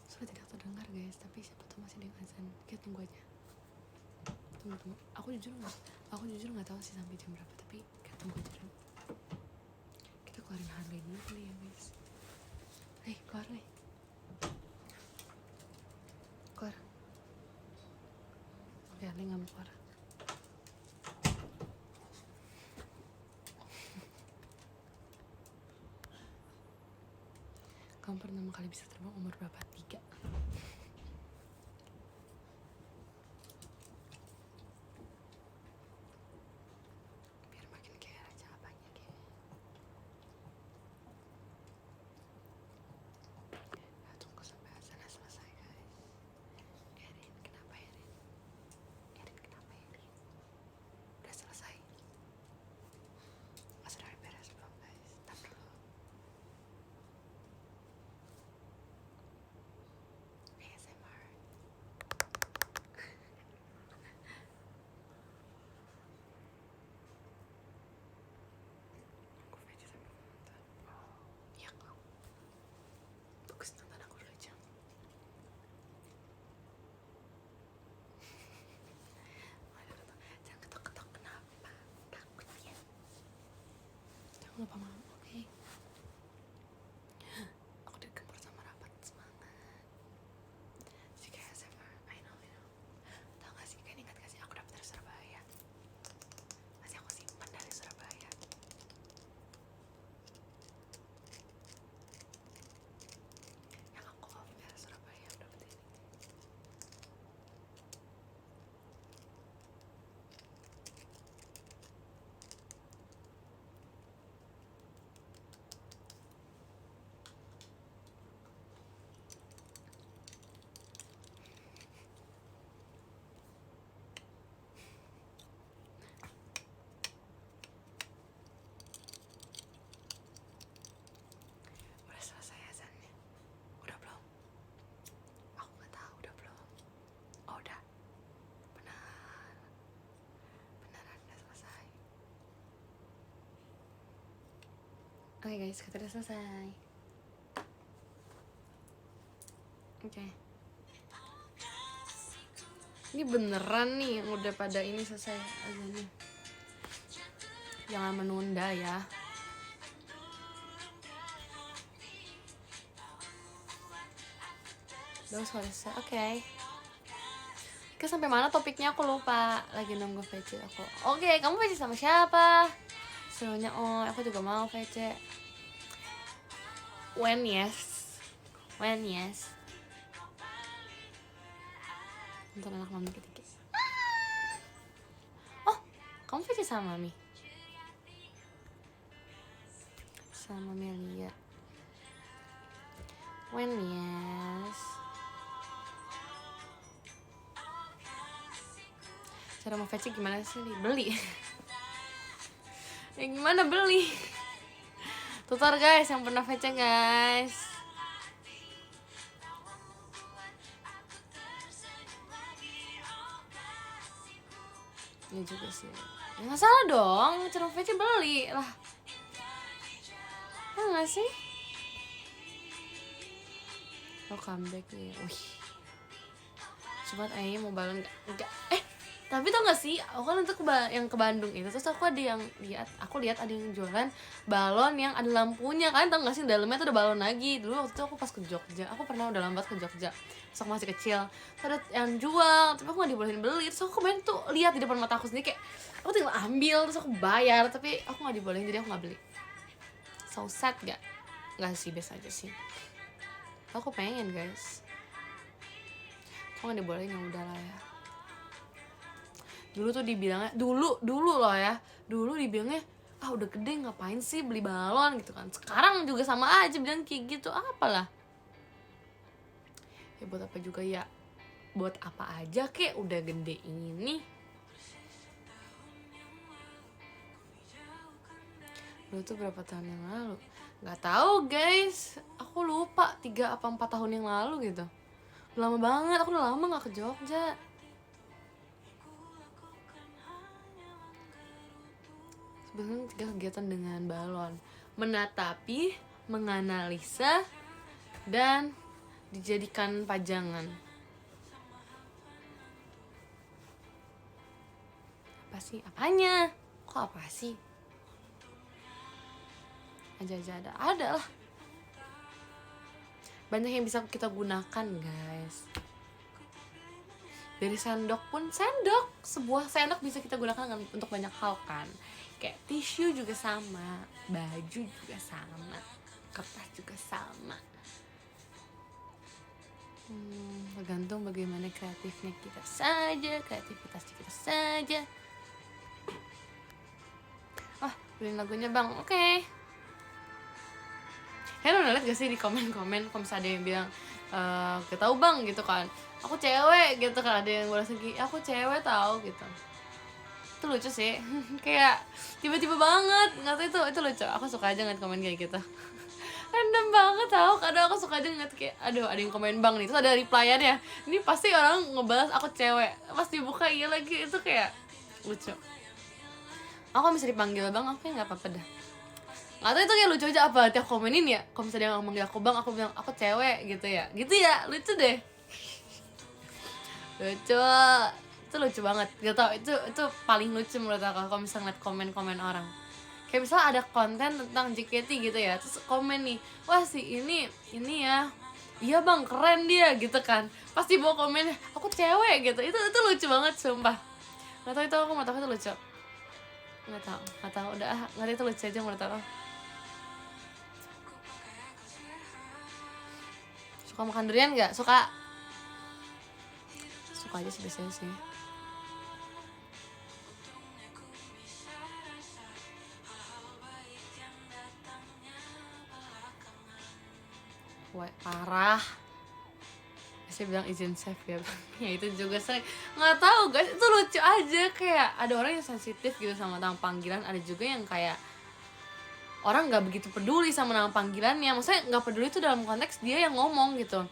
Sudah tidak terdengar guys, tapi siapa tuh masih dengan azan. Kita tunggu aja. Tunggu. Aku jujur nggak tahu sih sampai jam berapa, tapi kita tunggu aja dulu. Kita keluarin Harley dulu kali ya guys. Keluar nih. Keluar. Oke, Harley nggak mau keluar. Kamu pertama kali bisa terbang umur berapa? 3. Biar makin kaya jawabannya kayak. Ya, tunggu sampai azannya selesai guys. Erin, kenapa Erin? Udah selesai. Masih udah beres belum guys? Tar dulu. ASMR. Aku aja sambil nonton. Iya kau. Bagus, nonton aku 2 jam. Jangan ketok-ketok, kenapa? Takut ya. Jangan lupa malam, oke? Aku digempur sama rapat, semangat. Jika ASMR, I know. Tau gak sih, kan ingat gak sih aku dapet dari Surabaya? Masih aku simpan dari Surabaya. Yang aku off dari Surabaya, aku dapet ini. Udah selesai azannya? Udah belum? Aku gak tahu udah belum. Oh udah. Beneran udah selesai. Oke guys, kita udah selesai. Oke. Ini beneran nih yang udah pada ini selesai azannya. Jangan menunda ya. Udah selesai, oke. Kita sampai mana topiknya aku lupa. Lagi nunggu VC aku. Oke, kamu VC sama siapa? Semuanya aku juga mau VC. When yes. Nonton anak mami ketiga. Oh, kamu VC sama Mami? Sama Melia. When yes. Cara mau VC gimana sih? Beli. Ya gimana beli? Tutor guys yang pernah VC guys. Ini juga sih. Ya nggak salah dong, cermin VC beli lah. Ya nggak sih? Oh comeback nih, wih. Cuma ayahnya mau balon enggak. Tapi tau gak sih, aku kan untuk yang ke Bandung itu, terus aku lihat ada yang jualan balon yang ada lampunya kan, tau gak sih dalamnya tuh ada balon lagi. Dulu waktu itu aku pas ke Jogja, aku pernah udah lambat ke Jogja, terus aku masih kecil, terus ada yang jual, tapi aku gak dibolehin beli. Terus aku kemarin tuh lihat di depan mata aku sendiri, kayak aku tinggal ambil, terus aku bayar, tapi aku gak dibolehin, jadi aku gak beli. So sad gak? Gak sih, biasa aja sih. Aku pengen guys, aku gak dibolehin, ya udahlah ya. Dulu tuh dibilangnya, dulu loh ya, dulu dibilangnya udah gede ngapain sih beli balon gitu kan. Sekarang juga sama aja bilang kayak gitu, apalah ya, buat apa juga ya, buat apa aja kek udah gede ini. Dulu tuh berapa tahun yang lalu nggak tahu guys, aku lupa, 3 apa 4 tahun yang lalu gitu. Lama banget, aku udah lama nggak ke Jogja. Sebenarnya 3 kegiatan dengan balon: menatapi, menganalisa, dan dijadikan pajangan. Apa sih? Apanya? Kok apa sih? Aja ada lah. Banyak yang bisa kita gunakan guys. Dari sendok pun, sebuah sendok bisa kita gunakan untuk banyak hal kan. Kayak tisu juga sama, baju juga sama, kertas juga sama. Tergantung bagaimana kreatifnya kita saja, kreativitas kita saja. Beliin lagunya bang, oke. Lo udah liat gak sih di komen-komen, kalau misalnya ada yang bilang gak tau bang gitu kan, aku cewek gitu kan, ada yang balas lagi aku cewek tau gitu. Itu lucu sih. Kayak tiba-tiba banget, nggak tahu, itu lucu. Aku suka aja ngeliat komen kayak gitu. Random banget tau, kadang aku suka aja ngeliat kayak aduh ada yang komen bang nih, terus ada replyan-nya, ini pasti orang ngebalas aku cewek, pas dibuka iya lagi, itu kayak lucu. Aku bisa dipanggil bang, aku kayak nggak apa-apa dah. Nggak tahu itu kayak lucu aja, apa tiap komenin ya, kalau misalnya dia manggil aku bang, aku bilang aku cewek gitu ya, lucu deh. Lucu, itu lucu banget, gak tau, itu paling lucu menurut aku kalau misalnya ngeliat komen-komen orang. Kayak misalnya ada konten tentang JKT gitu ya, terus komen nih, wah si ini ya, iya bang keren dia gitu kan, pasti bawa komennya aku cewek gitu. Itu lucu banget sumpah. Nggak tahu itu, aku nggak tahu itu lucu, nggak tahu udah nggak tahu, itu lucu aja menurut aku. Suka makan durian nggak? Suka aja sih biasanya sih. Wah parah, saya bilang izin save ya bang. Ya itu juga sering, nggak tahu guys, itu lucu aja. Kayak ada orang yang sensitif gitu sama nama panggilan, ada juga yang kayak orang nggak begitu peduli sama nama panggilannya. Maksudnya nggak peduli itu dalam konteks dia yang ngomong gitu,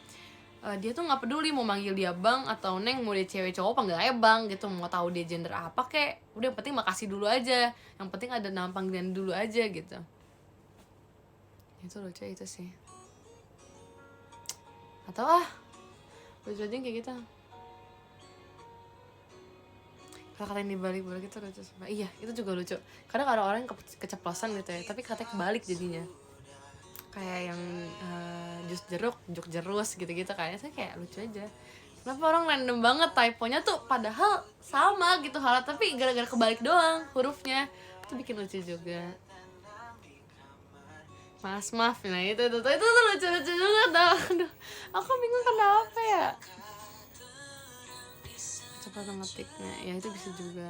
dia tuh nggak peduli mau manggil dia bang atau neng, mau dia cewek cowok panggil aja bang gitu, mau tahu dia gender apa kek, udah yang penting makasih dulu aja, yang penting ada nama panggilan dulu aja gitu. Itu lucu itu sih, atau lucu aja kayak gitu. Kalau kata yang dibalik-balik itu lucu sumpah. Iya itu juga lucu, kadang ada orang yang keceplosan gitu ya, tapi katanya kebalik jadinya, kayak yang jus jeruk, juk jerus gitu-gitu kayaknya. Saya kayak lucu aja, kenapa orang random banget typonya tuh padahal sama gitu hal, tapi gara-gara kebalik doang hurufnya, itu bikin lucu juga. Mas maaf, nah itu tuh lucu juga dah. Aduh, aku bingung kenapa ya, cepat ngetiknya ya, itu bisa juga.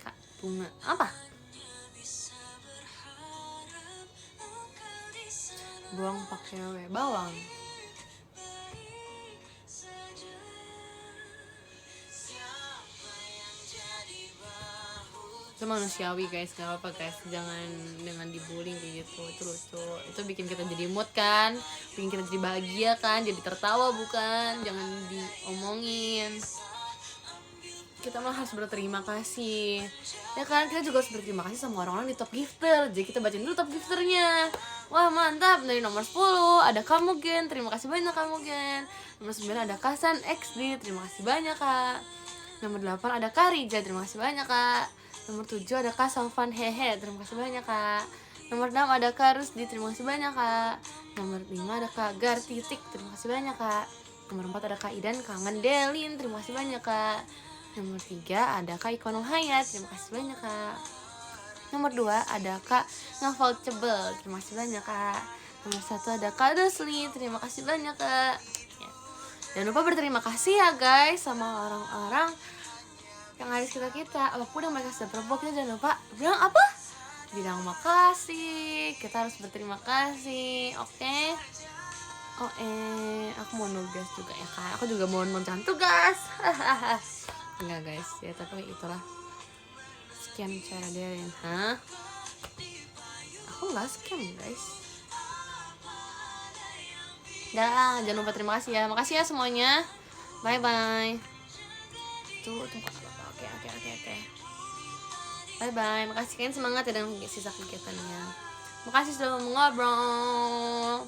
Kak bunga apa? Buang pakai bawang. Itu manusiawi guys, gak apa-apa guys, jangan dengan dibullying kayak gitu, itu lucu, itu bikin kita jadi mood kan, bikin kita jadi bahagia kan, jadi tertawa bukan, jangan diomongin. Kita malah harus berterima kasih ya kan, kita juga harus berterima kasih sama orang-orang di top gifter. Jadi kita bacain dulu top gifternya. Wah mantap, dari nomor 10 ada kamu Gen, terima kasih banyak kamu Gen. Nomor 9 ada Kasan XD, terima kasih banyak kak. Nomor 8 ada Karija, terima kasih banyak kak. Nomor 7 ada Kak Salvan Hehe, terima kasih banyak kak. Nomor 6 ada Kak Rusdi, terima kasih banyak kak. Nomor 5 ada Kak Gar Titik, terima kasih banyak kak. Nomor 4 ada Kak Idan Kangen Delin, terima kasih banyak kak. Nomor 3 ada Kak Ikonul Hayat, terima kasih banyak kak. Nomor 2 ada Kak Ngafal Cebel, terima kasih banyak kak. Nomor 1 ada Kak Dusli, terima kasih banyak kak ya. Jangan lupa berterima kasih ya guys sama orang-orang yang ada di sekitar kita. Apapun yang mereka sudah perbuat, kita jangan lupa bilang apa? Bilang makasih. Kita harus berterima kasih, oke? Aku mau nugas juga ya kak. Aku juga mau nonton tugas. Enggak guys, ya tapi itulah. Scam cara Delin, hah? Aku nggak scam guys. Dah, jangan lupa terima kasih ya. Makasih ya semuanya. Bye bye. Tuh apa? Oke. Bye bye. Makasih, kalian semangat ya dengan sisa kegiatannya. Makasih sudah mau ngobrol.